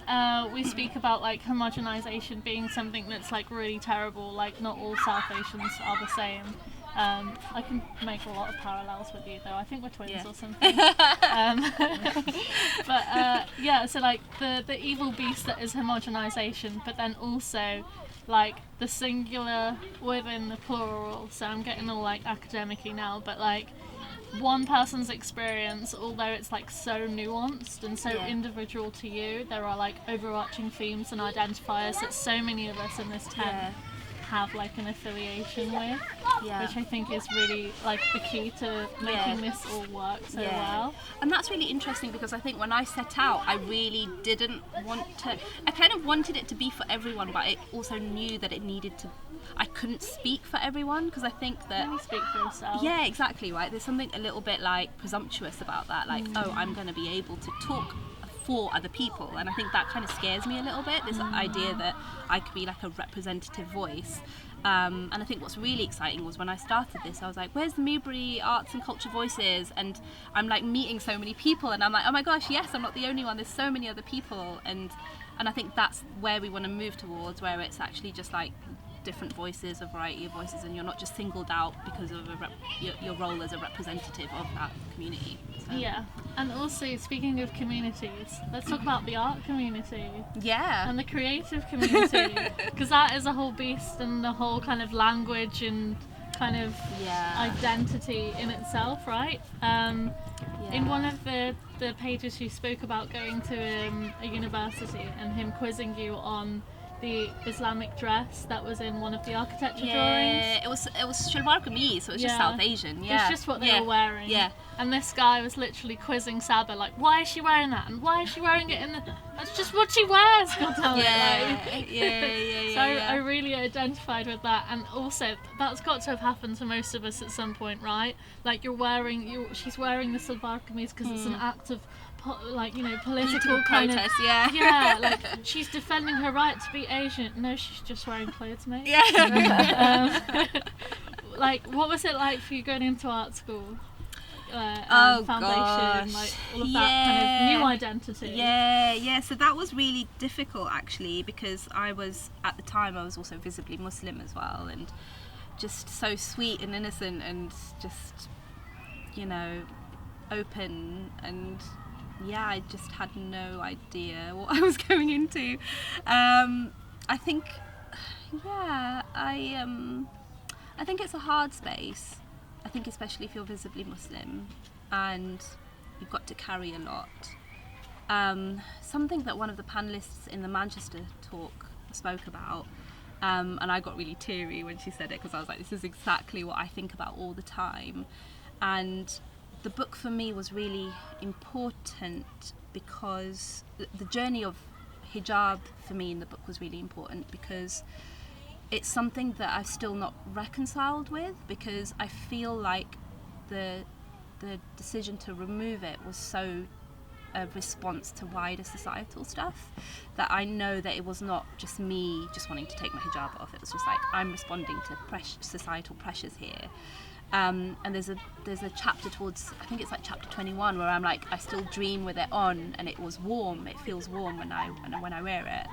we speak about homogenization being something that's really terrible. Not all South Asians are the same. I can make a lot of parallels with you, though. I think we're twins or something. So the evil beast that is homogenization, but then also the singular within the plural. So I'm getting all academic-y now, but one person's experience, although it's so nuanced and so individual to you, there are overarching themes and identifiers that so many of us in this tent have an affiliation with, which I think is really the key to making this all work so well. And that's really interesting, because I think when I set out, I really didn't want to, I kind of wanted it to be for everyone, but I also knew that it needed to, I couldn't speak for everyone, because I think that you speak for yourself. Yeah, exactly, right. There's something a little bit presumptuous about that, oh, I'm going to be able to talk for other people, and I think that kind of scares me a little bit, this idea that I could be a representative voice. And I think what's really exciting was when I started this, I was like, where's the Newbury Arts and Culture Voices? And I'm meeting so many people, and I'm like, oh my gosh, yes, I'm not the only one, there's so many other people. And I think that's where we want to move towards, where it's actually just different voices, a variety of voices, and you're not just singled out because of your role as a representative of that community. So. Yeah, and also speaking of communities, let's talk about the art community. Yeah. And the creative community, because that is a whole beast, and the whole kind of language and kind of identity in itself, right? In one of the pages you spoke about going to a university and him quizzing you on the Islamic dress that was in one of the architecture drawings. It was shalwar kameez, so it was just South Asian. Yeah, it's just what they were wearing. Yeah, and this guy was literally quizzing Sabba, why is she wearing that, and why is she wearing it in the? That's just what she wears. God damn it! So I really identified with that, and also that's got to have happened to most of us at some point, right? She's wearing the shalwar kameez because it's an act of political kind protest, of she's defending her right to be Asian. No, she's just wearing clothes, mate. What was it like for you going into art school? Foundation, gosh. All of that kind of new identity. So that was really difficult, actually, because at the time I was also visibly Muslim as well, and just so sweet and innocent and just open, and I just had no idea what I was going into. I think it's a hard space. I think especially if you're visibly Muslim and you've got to carry a lot. Something that one of the panellists in the Manchester talk spoke about, and I got really teary when she said it, because I was like, this is exactly what I think about all the time. And the book for me was really important because the journey of hijab for me in the book was really important, because it's something that I've still not reconciled with, because I feel like the decision to remove it was so a response to wider societal stuff that I know that it was not just me just wanting to take my hijab off. It was just I'm responding to societal pressures here. And there's a chapter towards, I think it's chapter 21, where I'm I still dream with it on, and it was warm. It feels warm when I wear it.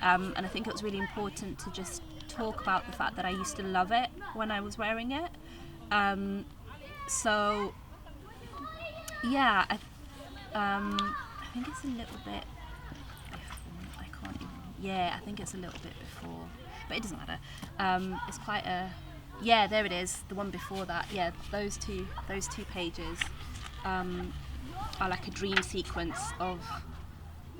And I think it was really important to just talk about the fact that I used to love it when I was wearing it. So yeah, I think it's a little bit before, I think it's a little bit before, but it doesn't matter. It's quite there it is, the one before that. Yeah, those two pages are like a dream sequence of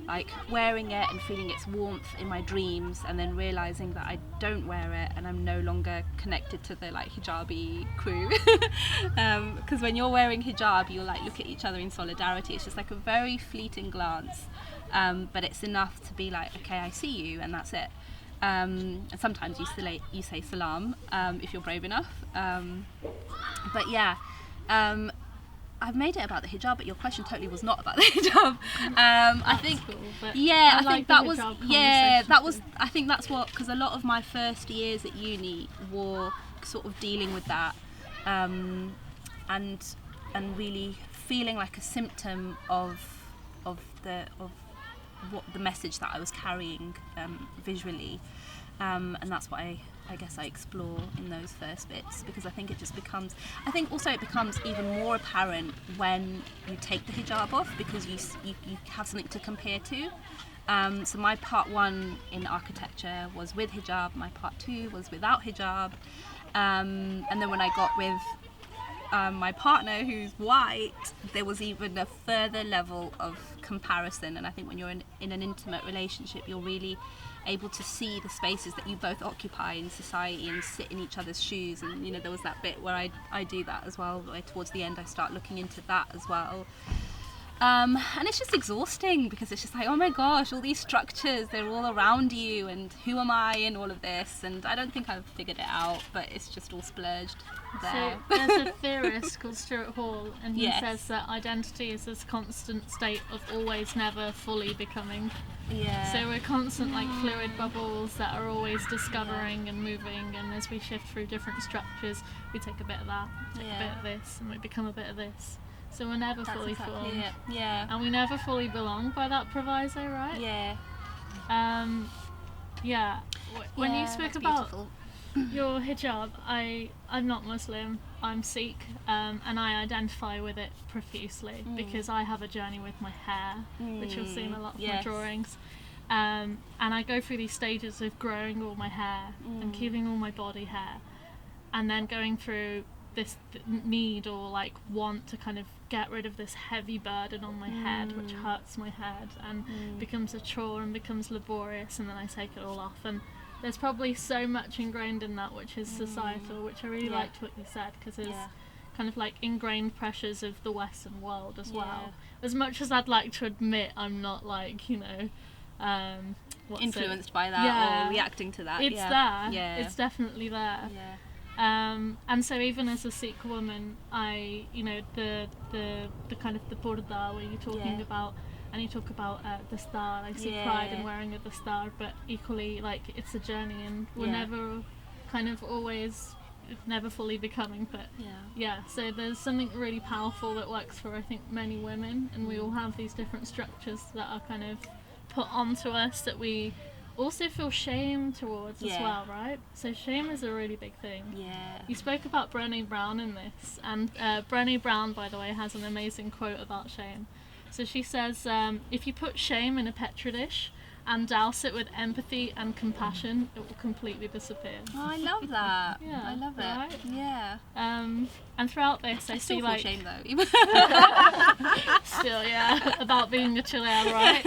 like wearing it and feeling its warmth in my dreams, and then realizing that I don't wear it and I'm no longer connected to the like hijabi crew. Because when you're wearing hijab, you'll like look at each other in solidarity. It's just like a very fleeting glance, but it's enough to be like, okay, I see you, and that's it. And sometimes you say salam if you're brave enough. But yeah. I've made it about the hijab, but your question totally was not about the hijab. I think, cool, I think that was, I think that's what, because a lot of my first years at uni were sort of dealing with that, and really feeling like a symptom of what the message that I was carrying visually, and that's what I guess I explore in those first bits, because I think it becomes even more apparent when you take the hijab off, because you have something to compare to. So my part 1 in architecture was with hijab, my part 2 was without hijab, and then when I got with my partner who's white, there was even a further level of comparison. And I think when you're in an intimate relationship, you're really able to see the spaces that you both occupy in society and sit in each other's shoes. And there was that bit where I do that as well, where towards the end I start looking into that as well. And it's just exhausting, because it's just like, oh my gosh, all these structures, they're all around you, and who am I in all of this? And I don't think I've figured it out, but it's just all splurged there. So there's a theorist called Stuart Hall, and he says that identity is this constant state of always never fully becoming. Yeah. So we're constant like fluid bubbles that are always discovering and moving, and as we shift through different structures, we take a bit of that, take a bit of this, and we become a bit of this. So we're never fully formed. Yeah. And we never fully belong by that proviso, right? Yeah. When you spoke about your hijab, I'm not Muslim, I'm Sikh, and I identify with it profusely because I have a journey with my hair, which you'll see in a lot of my drawings. And I go through these stages of growing all my hair and keeping all my body hair, and then going through this need or like want to kind of get rid of this heavy burden on my head, which hurts my head and becomes a chore and becomes laborious, and then I take it all off. And there's probably so much ingrained in that which is societal, which I really liked what you said, because it's kind of like ingrained pressures of the Western world as well. As much as I'd like to admit I'm not like, influenced by that or reacting to that. It's there. Yeah. It's definitely there. Yeah. And so even as a Sikh woman, I, the kind of the purdah where you're talking about, and you talk about the star, I see pride in wearing the star, but equally like it's a journey, and we're never kind of always never fully becoming, but so there's something really powerful that works for I think many women, and we all have these different structures that are kind of put onto us that we also feel shame towards as well, right? So shame is a really big thing. Yeah. You spoke about Brené Brown in this, and Brené Brown, by the way, has an amazing quote about shame. So she says, if you put shame in a petri dish and douse it with empathy and compassion, it will completely disappear. Oh, I love that. I love it. Right? Yeah. And throughout this, I see feel like shame though. Still, about being a chilean, right?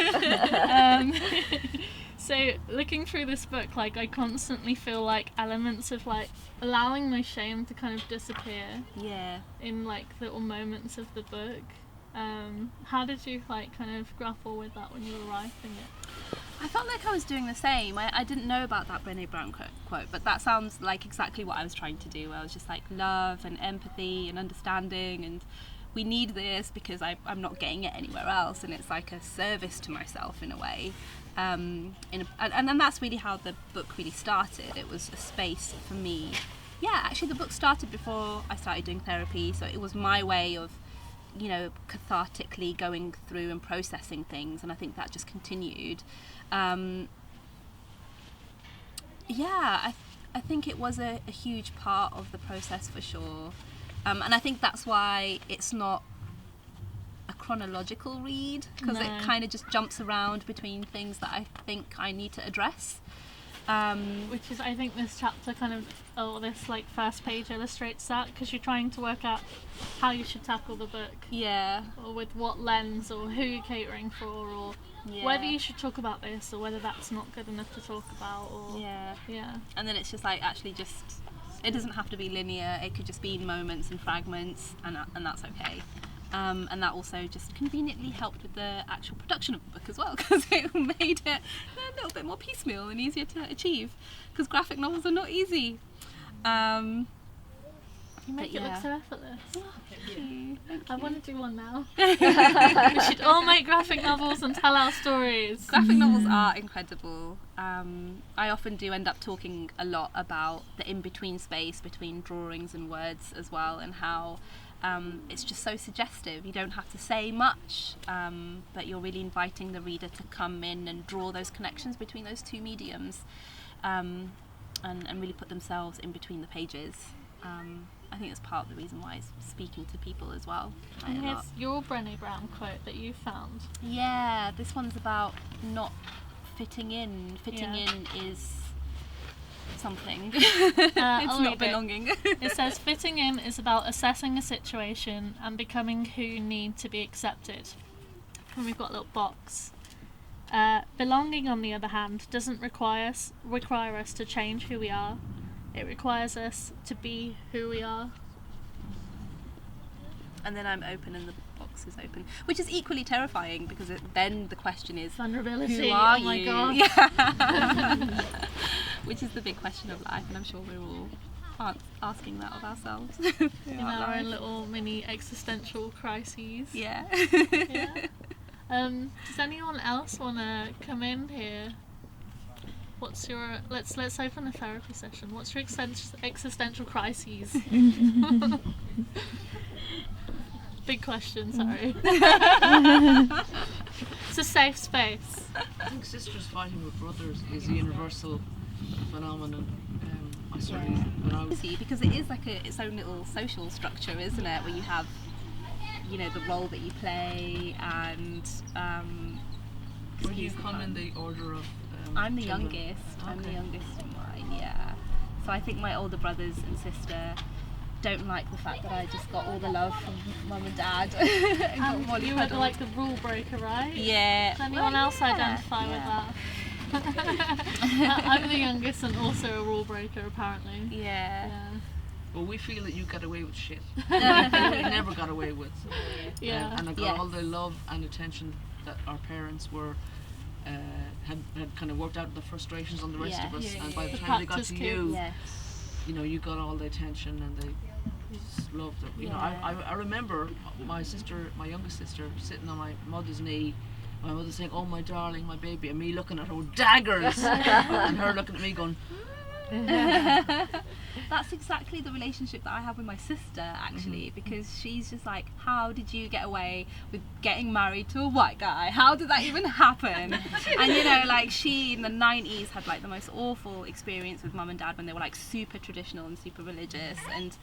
So looking through this book, like I constantly feel like elements of like allowing my shame to kind of disappear. Yeah. In like little moments of the book. How did you like kind of grapple with that when you were writing it? I felt like I was doing the same. I didn't know about that Brené Brown quote, but that sounds like exactly what I was trying to do. I was just like love and empathy and understanding, and we need this because I'm not getting it anywhere else, and it's like a service to myself in a way. And then that's really how the book really started. It was a space for me. Yeah, actually the book started before I started doing therapy, so it was my way of cathartically going through and processing things, and I think that just continued. I think it was a huge part of the process for sure, and I think that's why it's not a chronological read, because it kind of just jumps around between things that I think I need to address. Which is, I think this chapter kind of, this like first page illustrates that, because you're trying to work out how you should tackle the book. Yeah. Or with what lens, or who you're catering for, or whether you should talk about this, or whether that's not good enough to talk about, or... Yeah. And then it's just like, actually just, it doesn't have to be linear, it could just be in moments and fragments, and that's okay. And that also just conveniently helped with the actual production of the book as well, because it made it a little bit more piecemeal and easier to achieve, because graphic novels are not easy. You make it look so effortless. Thank you. I want to do one now. We should all make graphic novels and tell our stories. Graphic novels are incredible. I often do end up talking a lot about the in-between space between drawings and words as well, and how it's just so suggestive. You don't have to say much, but you're really inviting the reader to come in and draw those connections between those two mediums, and really put themselves in between the pages. I think that's part of the reason why it's speaking to people as well. And here's your Brené Brown quote that you found. Yeah, this one's about not fitting in. Fitting in is something. It's not belonging. It says, fitting in is about assessing a situation and becoming who you need to be accepted. And we've got a little box. Belonging, on the other hand, doesn't require us to change who we are. It requires us to be who we are. And then I'm open and the box is open, which is equally terrifying, because then the question is, vulnerability. Who are you? My God. Yeah. Which is the big question of life, and I'm sure we're all asking that of ourselves. In our own little mini existential crises. Yeah. Does anyone else want to come in here? What's your... Let's open a therapy session. What's your existential crises? Big question, sorry. It's a safe space. I think sisters fighting with brothers is a universal phenomenon. I certainly, when I was... Because it is like its own little social structure, isn't it? Where you have, the role that you play, and... Where do you come in the order of... I'm the children? youngest. Okay. I'm the youngest in mine, yeah. So I think my older brothers and sister don't like the fact that I just got all the love from mum and dad. And you were like the rule breaker, right? Yeah. Does anyone else identify with that? I'm the youngest and also a rule breaker, apparently. Yeah. Well, we feel that you got away with shit. We never got away with. Yeah. And I got all the love and attention that our parents were had kind of worked out the frustrations on the rest of us, and by the time they got to you, you got all the attention, and they just loved it. I remember my youngest sister, sitting on my mother's knee. My mother saying, "Oh, my darling, my baby," and me looking at her with daggers, and her looking at me going. That's exactly the relationship that I have with my sister, actually, because she's just like, how did you get away with getting married to a white guy? How did that even happen? And she in the 90s had like the most awful experience with mum and dad when they were like super traditional and super religious, and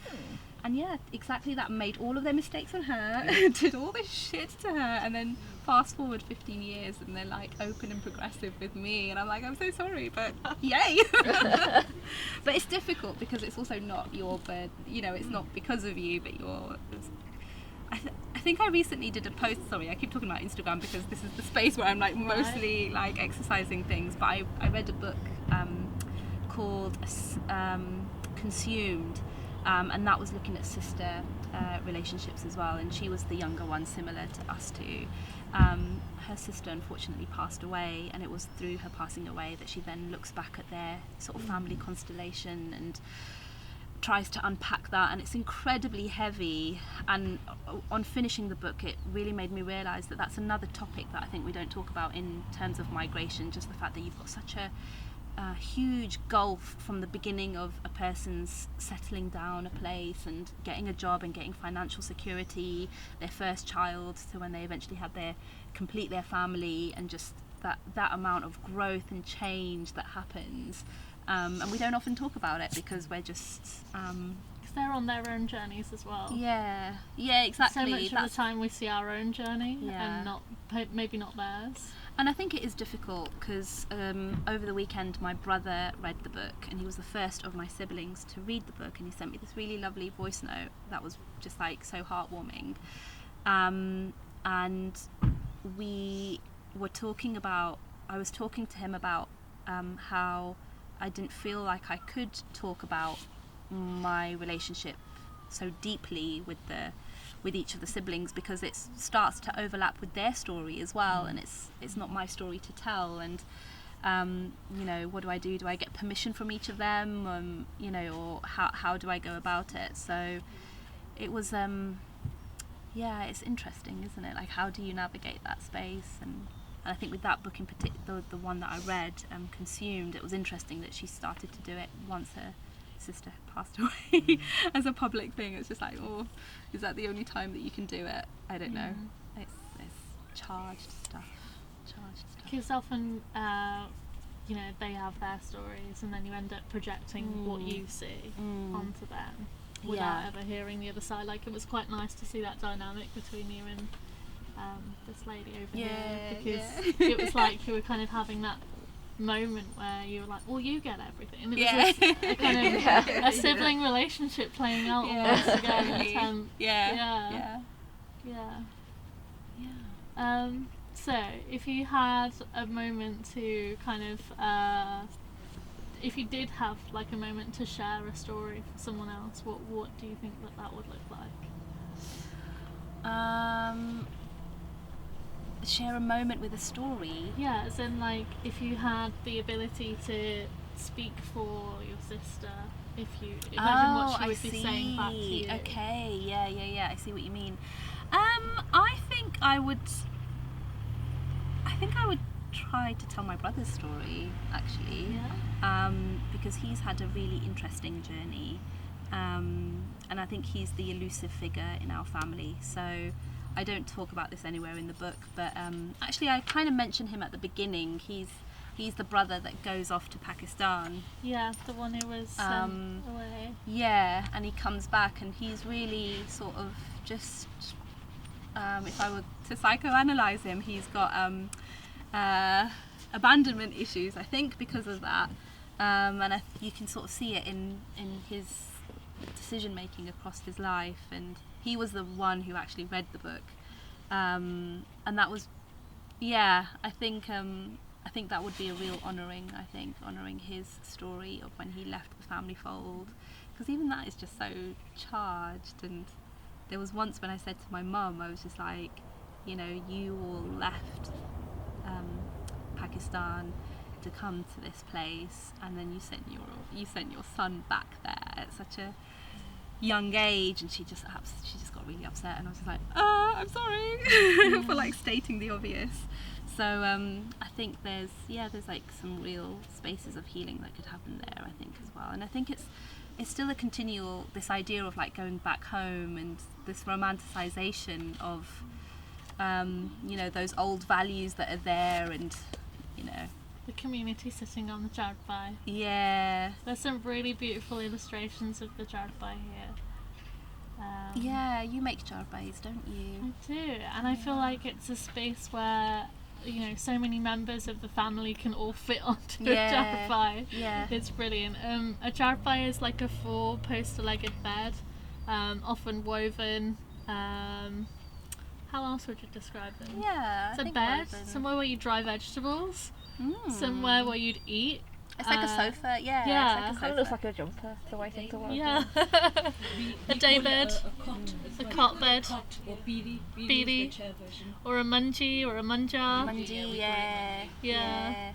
yeah, exactly, that made all of their mistakes on her, did all this shit to her, and then fast forward 15 years and they're like open and progressive with me, and I'm like, I'm so sorry, but yay. But it's difficult because it's also not your bird, it's not because of you, but I think I recently did a post, sorry, I keep talking about Instagram because this is the space where I'm like mostly like exercising things, but I read a book called Consumed, and that was looking at sister relationships as well, and she was the younger one, similar to us two. Her sister unfortunately passed away, and it was through her passing away that she then looks back at their sort of family constellation and tries to unpack that, and it's incredibly heavy. And on finishing the book, it really made me realise that that's another topic that I think we don't talk about in terms of migration, just the fact that you've got such a huge gulf from the beginning of a person's settling down a place and getting a job and getting financial security, their first child, to when they eventually have complete their family, and just that amount of growth and change that happens. And we don't often talk about it because we're just they're on their own journeys as well. Yeah, exactly. So much of the time we see our own journey and maybe not theirs. And I think it is difficult because over the weekend my brother read the book, and he was the first of my siblings to read the book, and he sent me this really lovely voice note that was just like so heartwarming. And we were talking about, I was talking to him about how I didn't feel like I could talk about my relationship so deeply with each of the siblings because it starts to overlap with their story as well, and it's not my story to tell. And you know, what do I do? Do I get permission from each of them? You know, or how do I go about it? So it was it's interesting, isn't it? Like, how do you navigate that space? And I think with that book in particular, the one that I read, Consumed, it was interesting that she started to do it once her sister had passed away as a public thing. It's just like, oh, is that the only time that you can do it? I don't know. It's charged stuff. Because often, you know, they have their stories, and then you end up projecting what you see onto them without ever hearing the other side. Like, it was quite nice to see that dynamic between you and this lady over here, because it was like you were kind of having that moment where you were like, well, you get everything, and it was just a kind of a sibling relationship playing out almost again. So if you had a moment to kind of if you did have like a moment to share a story for someone else, what do you think that would look like? Share a moment with a story. Yeah, as in, like, if you had the ability to speak for your sister, if you imagine what she would be saying back to you. Okay, yeah, I see what you mean. I think I would try to tell my brother's story, actually, because he's had a really interesting journey, and I think he's the elusive figure in our family. So I don't talk about this anywhere in the book, but actually I kind of mention him at the beginning. He's the brother that goes off to Pakistan. Yeah, the one who was sent away. Yeah, and he comes back, and he's really sort of just, if I were to psychoanalyze him, he's got abandonment issues, I think, because of that. And you can sort of see it in his decision making across his life, and he was the one who actually read the book, and that was, I think that would be a real honouring his story of when he left the family fold, because even that is just so charged. And there was once when I said to my mum, I was just like, you know, you all left Pakistan to come to this place, and then you sent your son back there at such a young age. And she just got really upset, and I was just like, I'm sorry for like stating the obvious. So I think there's like some real spaces of healing that could happen there, I think, as well. And I think it's still a continual, this idea of like going back home, and this romanticization of you know, those old values that are there, and you know, the community sitting on the Chardbai. Yeah. There's some really beautiful illustrations of the Chardbai here. Yeah, you make Chardbais, don't you? I do, and I feel like it's a space where, you know, so many members of the family can all fit onto a Chardbai. Yeah. It's brilliant. A Chardbai is like a 4-poster-legged bed, often woven. How else would you describe them? Yeah, it's a bed, somewhere where you dry vegetables, somewhere where you'd eat. It's like a sofa, yeah. It kind of looks like a jumper, the way things are working. Yeah. A day bed, a cot bed, or beedi, or a munji or a munjar. Munji, yeah.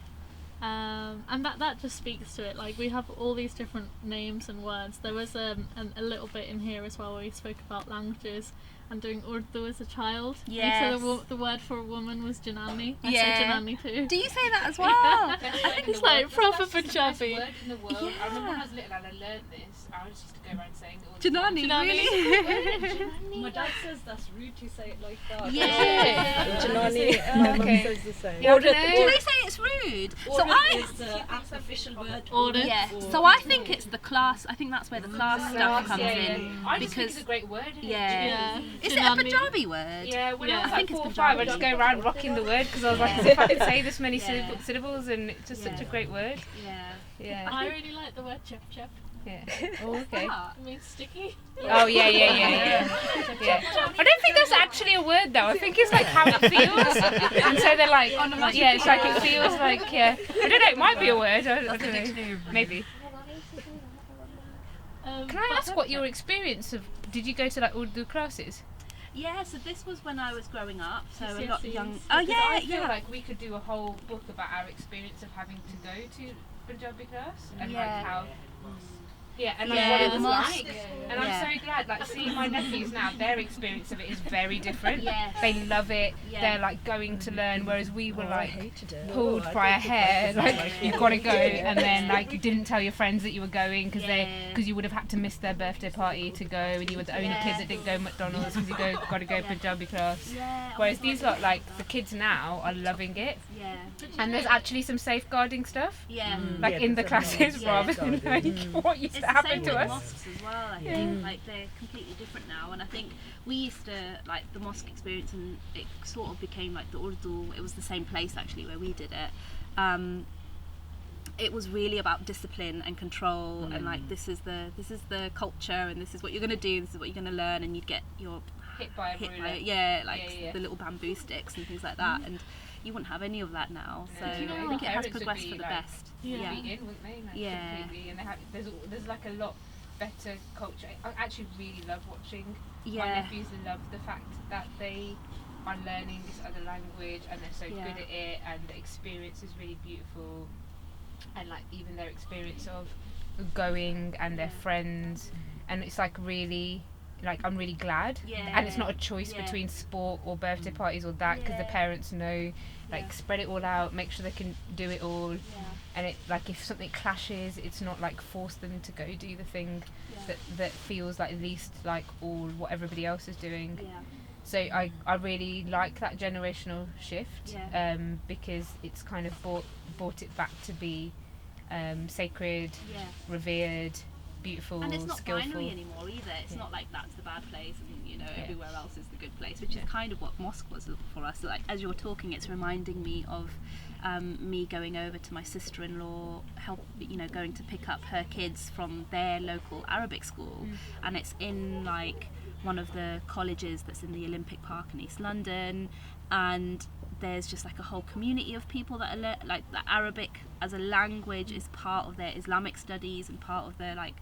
And that just speaks to it. Like, we have all these different names and words. There was a little bit in here as well where we spoke about languages and doing Urdu as a child. Yes. So the word for a woman was Janani. I say Janani too. Do you say that as well? I think it's like proper Punjabi. Word in the world. I remember when I was little and I learned this, I used to go around saying it all. Janani, really? My dad says that's rude to say it like that. Yeah. Janani. My mum says the same. Do they say it's rude? So I is the official word. Audit. yeah. So I think it's the class. I think that's where the class stuff comes in. I just think Because it's a great word. Isn't it? yeah. Is it a Chinani. Punjabi word? Yeah, when I was I like think it's 4 or 5, I just go around rocking the word because I was like, as if I could say this many syllables, and it's just such a great word. Yeah. Yeah. I really like the word chep chep. Yeah. Oh, okay. It means sticky. Oh yeah. I don't think that's actually a word though. I think it's like how it feels, and so they're like, yeah, it's like it feels like, yeah. I don't know. It might be a word. I don't know. Maybe. Can I ask what your experience of? Did you go to like Urdu classes? Yeah, so this was when I was growing up, so a lot GCSEs. young. I feel like we could do a whole book about our experience of having to go to Punjabi class and like how. Yeah, and like what it was like. And I'm so glad, like seeing my nephews now, their experience of it is very different. Yes. They love it. Yeah. They're like going to learn, whereas we were like hated it. pulled by a hair, like you've got to go, and then like you didn't tell your friends that you were going because you would have had to miss their birthday party to go, and you were the only kid that didn't go McDonald's because you got to go Punjabi class. Yeah. Whereas these lot, like the kids now, are loving it, Yeah. and there's actually some safeguarding stuff. Yeah. Like in the classes rather than like what used It's to the happen same to with us. mosques as well. I think like they're completely different now, and I think we used to like the mosque experience, and it sort of became like the Urdu. It was the same place actually where we did it. It was really about discipline and control, and like this is the culture, and this is what you're going to do, this is what you're going to learn, and you'd get your Hit by a ruler. the little bamboo sticks and things like that, and you wouldn't have any of that now. So You know, I our think it has parents would progressed be, for the like, best. Yeah. Beaten, wouldn't they? Like, Yeah. completely. And there's like a lot better culture. I actually really love watching my Yeah. nephews. Love the fact that they are learning this other language and they're so good at it, and the experience is really beautiful. And like even their experience of going and their friends, and it's like really. Like I'm really glad, and it's not a choice between sport or birthday parties or that, because the parents know, like spread it all out, make sure they can do it all, and it like if something clashes, it's not like force them to go do the thing that feels like least like all what everybody else is doing. So I really like that generational shift, because it's kind of brought it back to be sacred, revered, beautiful, and it's not skillful. binary anymore either. It's not like that's the bad place and everywhere else is the good place, which is kind of what mosque was for us. Like as you're talking, it's reminding me of me going over to my sister-in-law, going to pick up her kids from their local Arabic school, and it's in like one of the colleges that's in the Olympic Park in East London, and there's just like a whole community of people that are like the Arabic as a language is part of their Islamic studies and part of their like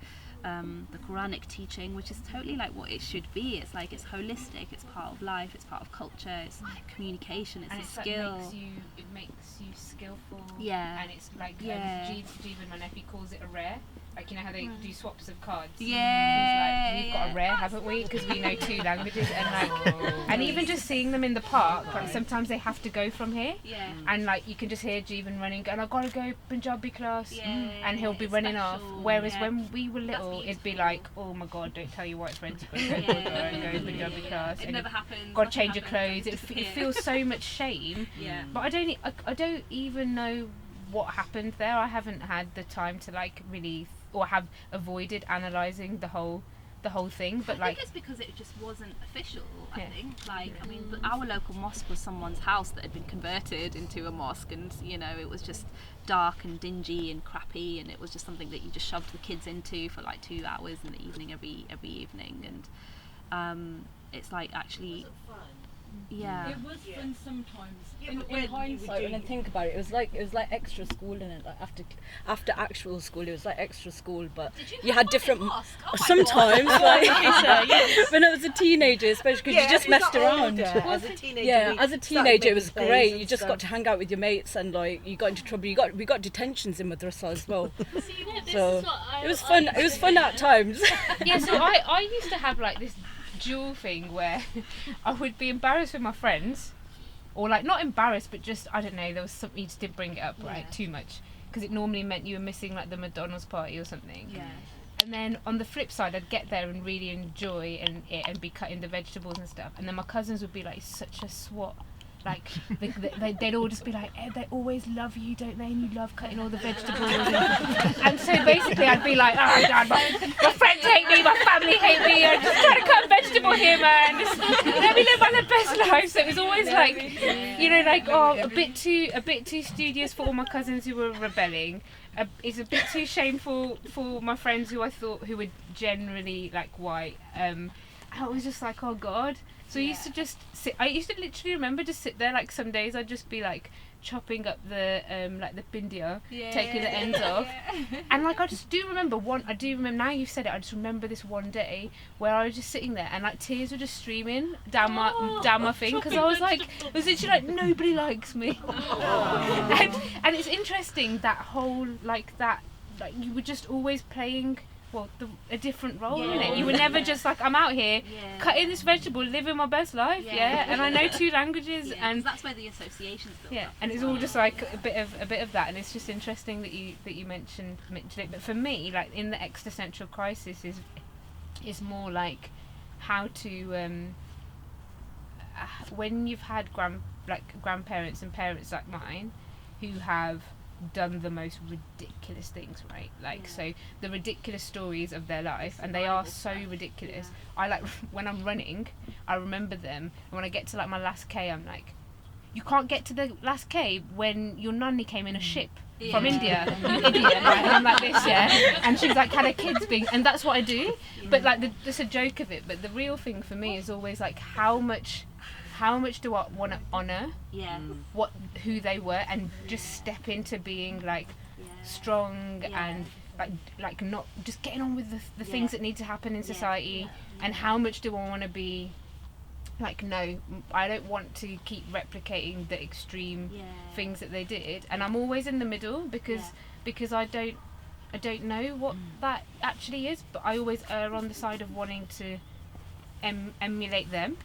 the Quranic teaching, which is totally like what it should be. It's like it's holistic, it's part of life, it's part of culture, it's communication, it's and a it's skill. Like it makes you skillful. Yeah. And it's like Jeevan, my nephew, calls it a rare. Like you know how they do swaps of cards. Yeah. He's like, we've got a rare, haven't we? Because we know 2 languages, and like, and even just seeing them in the park, like sometimes they have to go from here. Yeah. And like you can just hear Jeevan running, going, I've got to go Punjabi class, and he'll be it's running off. special, Whereas when we were little, it'd be beautiful. like, oh my God, don't tell your white friends you've got to go and go Punjabi class. It and never happens. got to change your clothes. It feels so much shame. But I don't even know what happened there. I haven't had the time to like really or have avoided analysing the whole thing. But I think it's because it just wasn't official. I think I mean our local mosque was someone's house that had been converted into a mosque, and it was just dark and dingy and crappy, and it was just something that you just shoved the kids into for like 2 hours in the evening every evening, and it's like actually it was fun sometimes. In hindsight, when I think about it, it was like extra school, in it. Like after actual school, it was like extra school, but you had different. Sometimes, like when I was a teenager, especially because you just messed around. As a teenager, it was great. You just got to hang out with your mates, and like you got into trouble. We got detentions in madrasa as well. So it was fun. It was fun at times. Yeah. So I used to have like this dual thing where I would be embarrassed with my friends, or like not embarrassed, but just I don't know, there was something, you just didn't bring it up too much, because it normally meant you were missing like the McDonald's party or something. And then on the flip side, I'd get there and really enjoy it and be cutting the vegetables and stuff, and then my cousins would be like such a swat like they'd all just be like, they always love you, don't they? And you love cutting all the vegetables. And so basically I'd be like, oh God, my friends hate me, my family hate me, I'm just trying to cut a vegetable here, man. Just let me live my best life. So it was always like, you know, like, oh, a bit too studious for all my cousins who were rebelling. It's a bit too shameful for my friends who were generally like white. I was just like, oh God. So I used to just sit. I used to literally remember just sit there. Like some days I'd just be like chopping up the bindia, taking the ends off, and like I just do remember now you've said it. I just remember this one day where I was just sitting there and like tears were just streaming down my thing because I was like, it was literally like nobody likes me, and it's interesting that whole like you were just always playing. Well, a different role, isn't it? You were never just like, I'm out here cutting this vegetable, living my best life, and I know 2 languages, and that's where the associations build up. And it's all just like a bit of that, and it's just interesting that you mentioned it. But for me, like in the existential crisis is more like how to when you've had grandparents and parents like mine who have done the most ridiculous things, right? Like so the ridiculous stories of their life, and they are so ridiculous. I like when I'm running, I remember them, and when I get to like my last K, I'm like, you can't get to the last K when your nanny came in a ship from India, you idiot, right? And I'm like this, and she's like had her kids being, and that's what I do, but like there's a joke of it, but the real thing for me is always like how much do I want to honour who they were and just step into being like strong and like not just getting on with the things that need to happen in society, and how much do I want to be like, no, I don't want to keep replicating the extreme things that they did, and I'm always in the middle because I don't know what that actually is, but I always err on the side of wanting to emulate them.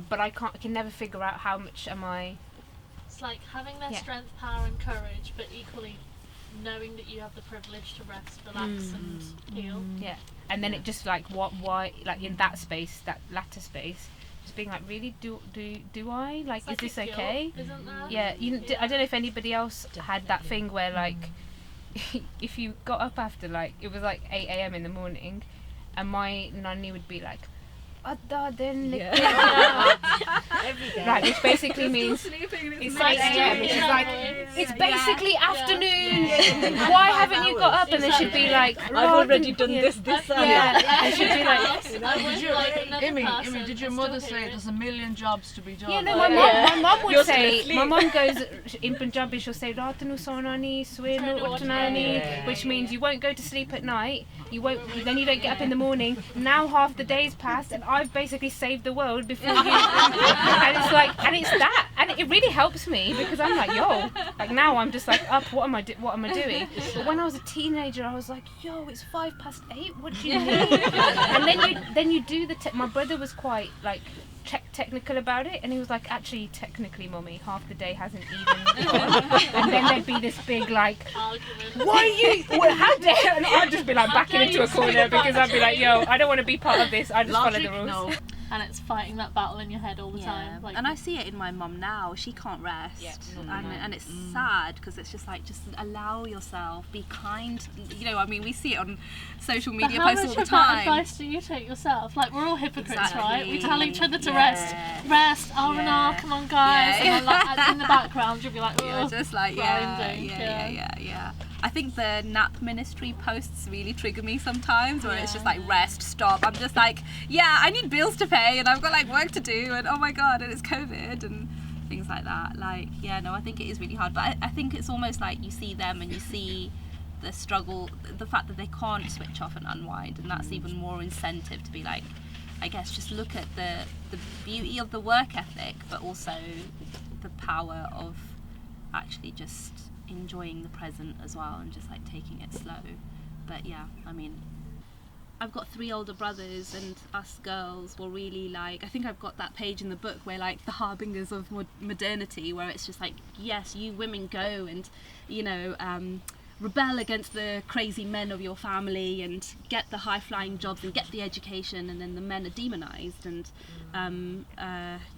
But I can never figure out how much am I. It's like having their strength, power, and courage, but equally knowing that you have the privilege to rest, relax, and heal. And then it just like why like in that space, that latter space, just being like, really, do I like? Is this okay? Isn't there? I don't know if anybody else had that thing where like, if you got up after like it was like 8 a.m. in the morning, and my nanny would be like, right, which basically means it's like it's basically afternoon. Why haven't you got up? And then she'd be like, I've already done this and she'd be like, Amy, did your mother say there's a million jobs to be done? My mum would say, my mum goes in Punjabi, she'll say Raat nu sona nahi, swer nu uthna nahi, which means you won't go to sleep at night, then you don't get up in the morning. Now half the day's passed and I've basically saved the world before you. And it's like, and it's that, and it really helps me because I'm like, yo, like now I'm just like up. What am I doing? But when I was a teenager, I was like, yo, it's 8:05. What do you mean? And then you do my brother was quite like technical about it, and he was like, actually, technically, mummy, half the day hasn't even gone. And then there'd be this big like, how dare, and I'd just be like backing into a corner because I'd be like, yo, I don't want to be part of this, I just follow the rules. No. And it's fighting that battle in your head all the time. Like, and I see it in my mum now. She can't rest, and it's sad because it's just like, just allow yourself, be kind. You know, I mean, we see it on social media posts all the time. How much of that advice do you take yourself? Like, we're all hypocrites, right? We tell each other to rest, R&R, come on guys, and then like in the background you'll be like, oh, just like yeah. I think the nap ministry posts really trigger me sometimes, where it's just like, rest, stop. I'm just like, I need bills to pay and I've got like work to do, and oh my god, and it's COVID and things like that. Like, I think it is really hard, but I think it's almost like you see them and you see the struggle, the fact that they can't switch off and unwind, and that's even more incentive to be like, I guess, just look at the beauty of the work ethic, but also the power of actually just enjoying the present as well, and just like taking it slow. But I mean, I've got 3 older brothers, and us girls were really like, I think I've got that page in the book where like the harbingers of modernity, where it's just like, yes, you women go, and you know, rebel against the crazy men of your family and get the high-flying jobs and get the education, and then the men are demonized and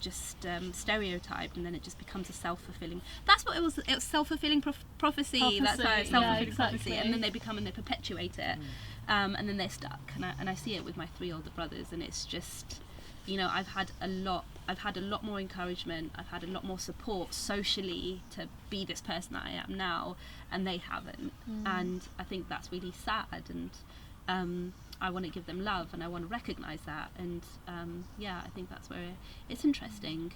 just stereotyped, and then it just becomes a self-fulfilling. That's what it was. It was self-fulfilling prophecy. That's why it's self-fulfilling prophecy, and then they become and they perpetuate it, and then they're stuck. And I see it with my 3 older brothers, and it's just, you know, I've had a lot more encouragement, I've had a lot more support socially to be this person that I am now, and they haven't. And I think that's really sad, and I want to give them love, and I want to recognise that, and I think that's where it's interesting,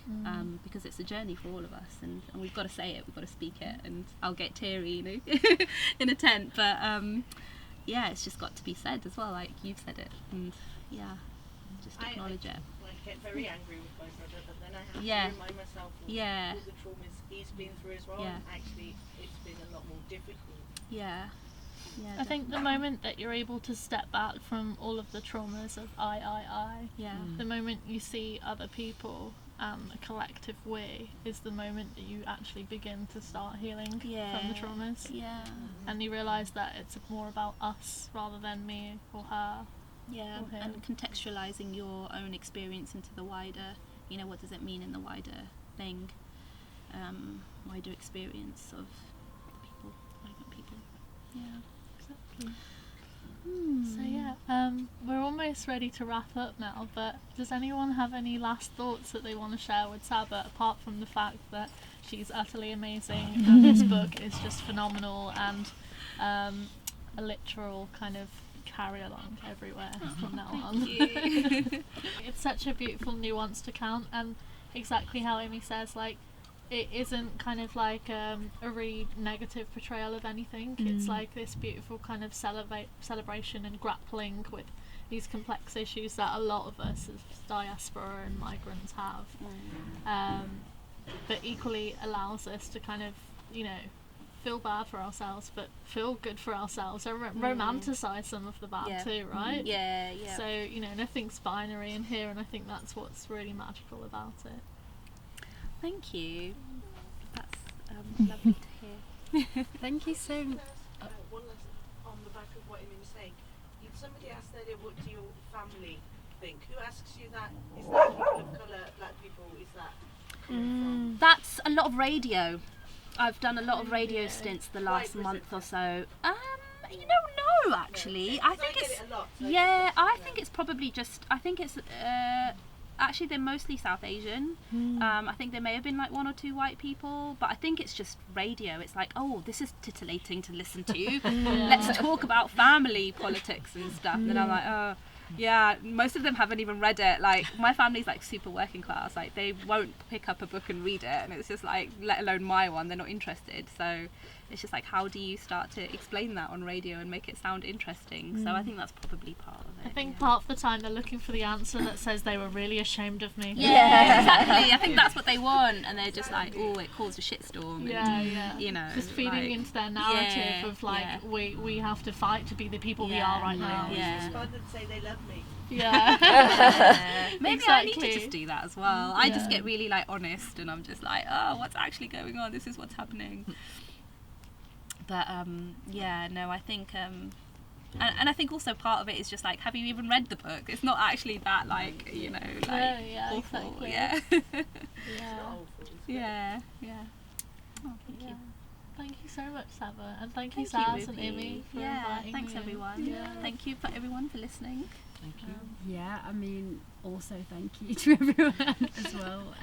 because it's a journey for all of us, and we've got to say it, we've got to speak it, and I'll get teary, you know, in a tent, but it's just got to be said as well, like you've said it, and just acknowledge it. I get very angry with my brother, but then I have to remind myself of all the traumas he's been through as well, and actually it's been a lot more difficult. I think the moment that you're able to step back from all of the traumas of I, the moment you see other people and a collective we, is the moment that you actually begin to start healing from the traumas. And you realise that it's more about us rather than me or her. And contextualizing your own experience into the wider, you know, what does it mean in the wider thing, wider experience of people, migrant people. Exactly. So we're almost ready to wrap up now, but does anyone have any last thoughts that they want to share with Sabba, apart from the fact that she's utterly amazing and this book is just phenomenal, and a literal kind of carry along everywhere from now on. It's such a beautiful nuanced account, and exactly how Amy says, like, it isn't kind of like a really negative portrayal of anything. It's like this beautiful kind of celebration and grappling with these complex issues that a lot of us as diaspora and migrants have, but equally allows us to kind of, you know, feel bad for ourselves but feel good for ourselves, and romanticize some of the bad too, right? So, you know, nothing's binary in here, and I think that's what's really magical about it. Thank you, that's lovely to hear. Thank you so much. One last on the back of what Amy was saying, somebody asked earlier, what do your family think? Who asks you that? Is that people of colour, black people? Is that That's a lot of radio. I've done a lot of radio stints the last month or so. You don't know, actually. I think it's I think it's probably just. I think it's actually they're mostly South Asian. I think there may have been like 1 or 2 white people, but I think it's just radio. It's like, oh, this is titillating to listen to. Let's talk about family politics and stuff. And then I'm like, oh. Yeah, most of them haven't even read it. Like, my family's like super working class, like they won't pick up a book and read it, and it's just like, let alone my one, they're not interested. So it's just like, how do you start to explain that on radio and make it sound interesting? So I think that's probably part of it. I think part of the time they're looking for the answer that says they were really ashamed of me. Exactly. I think that's what they want, and they're just like, oh, it caused a shitstorm. You know, just feeding into their narrative of like, we have to fight to be the people we are right now. Respond and say they love me. Maybe I need to just do that as well. I just get really like honest, and I'm just like, oh, what's actually going on? This is what's happening. But I think and I think also part of it is just like, have you even read the book? It's not actually that like, you know, like awful. Exactly. Oh, thank you. Thank you so much, Sabba, and thank you, Saz and Amy, for inviting thanks me. Everyone. Thank you for everyone for listening. Thank you. I mean, also thank you to everyone as well.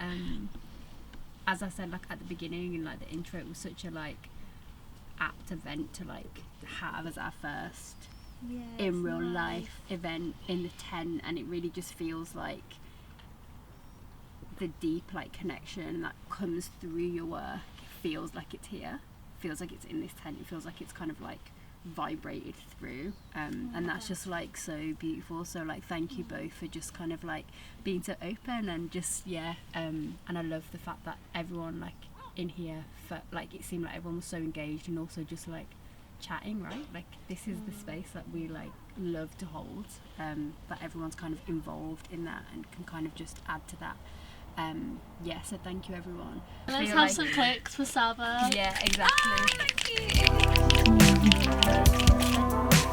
As I said, like at the beginning and like the intro, it was such a like apt event to like have as our first in real life event in the tent, and it really just feels like the deep like connection that comes through your work. It feels like it's here, feels like it's in this tent, it feels like it's kind of like vibrated through, and that's just like so beautiful. So like, thank you both for just kind of like being so open and just and I love the fact that everyone like in here like, it seemed like everyone was so engaged and also just like chatting, right? Like, this is the space that we like love to hold, that everyone's kind of involved in that and can kind of just add to that Yeah, so thank you everyone. Let's have some clicks for Sabba. Yeah, exactly. Oh, thank you.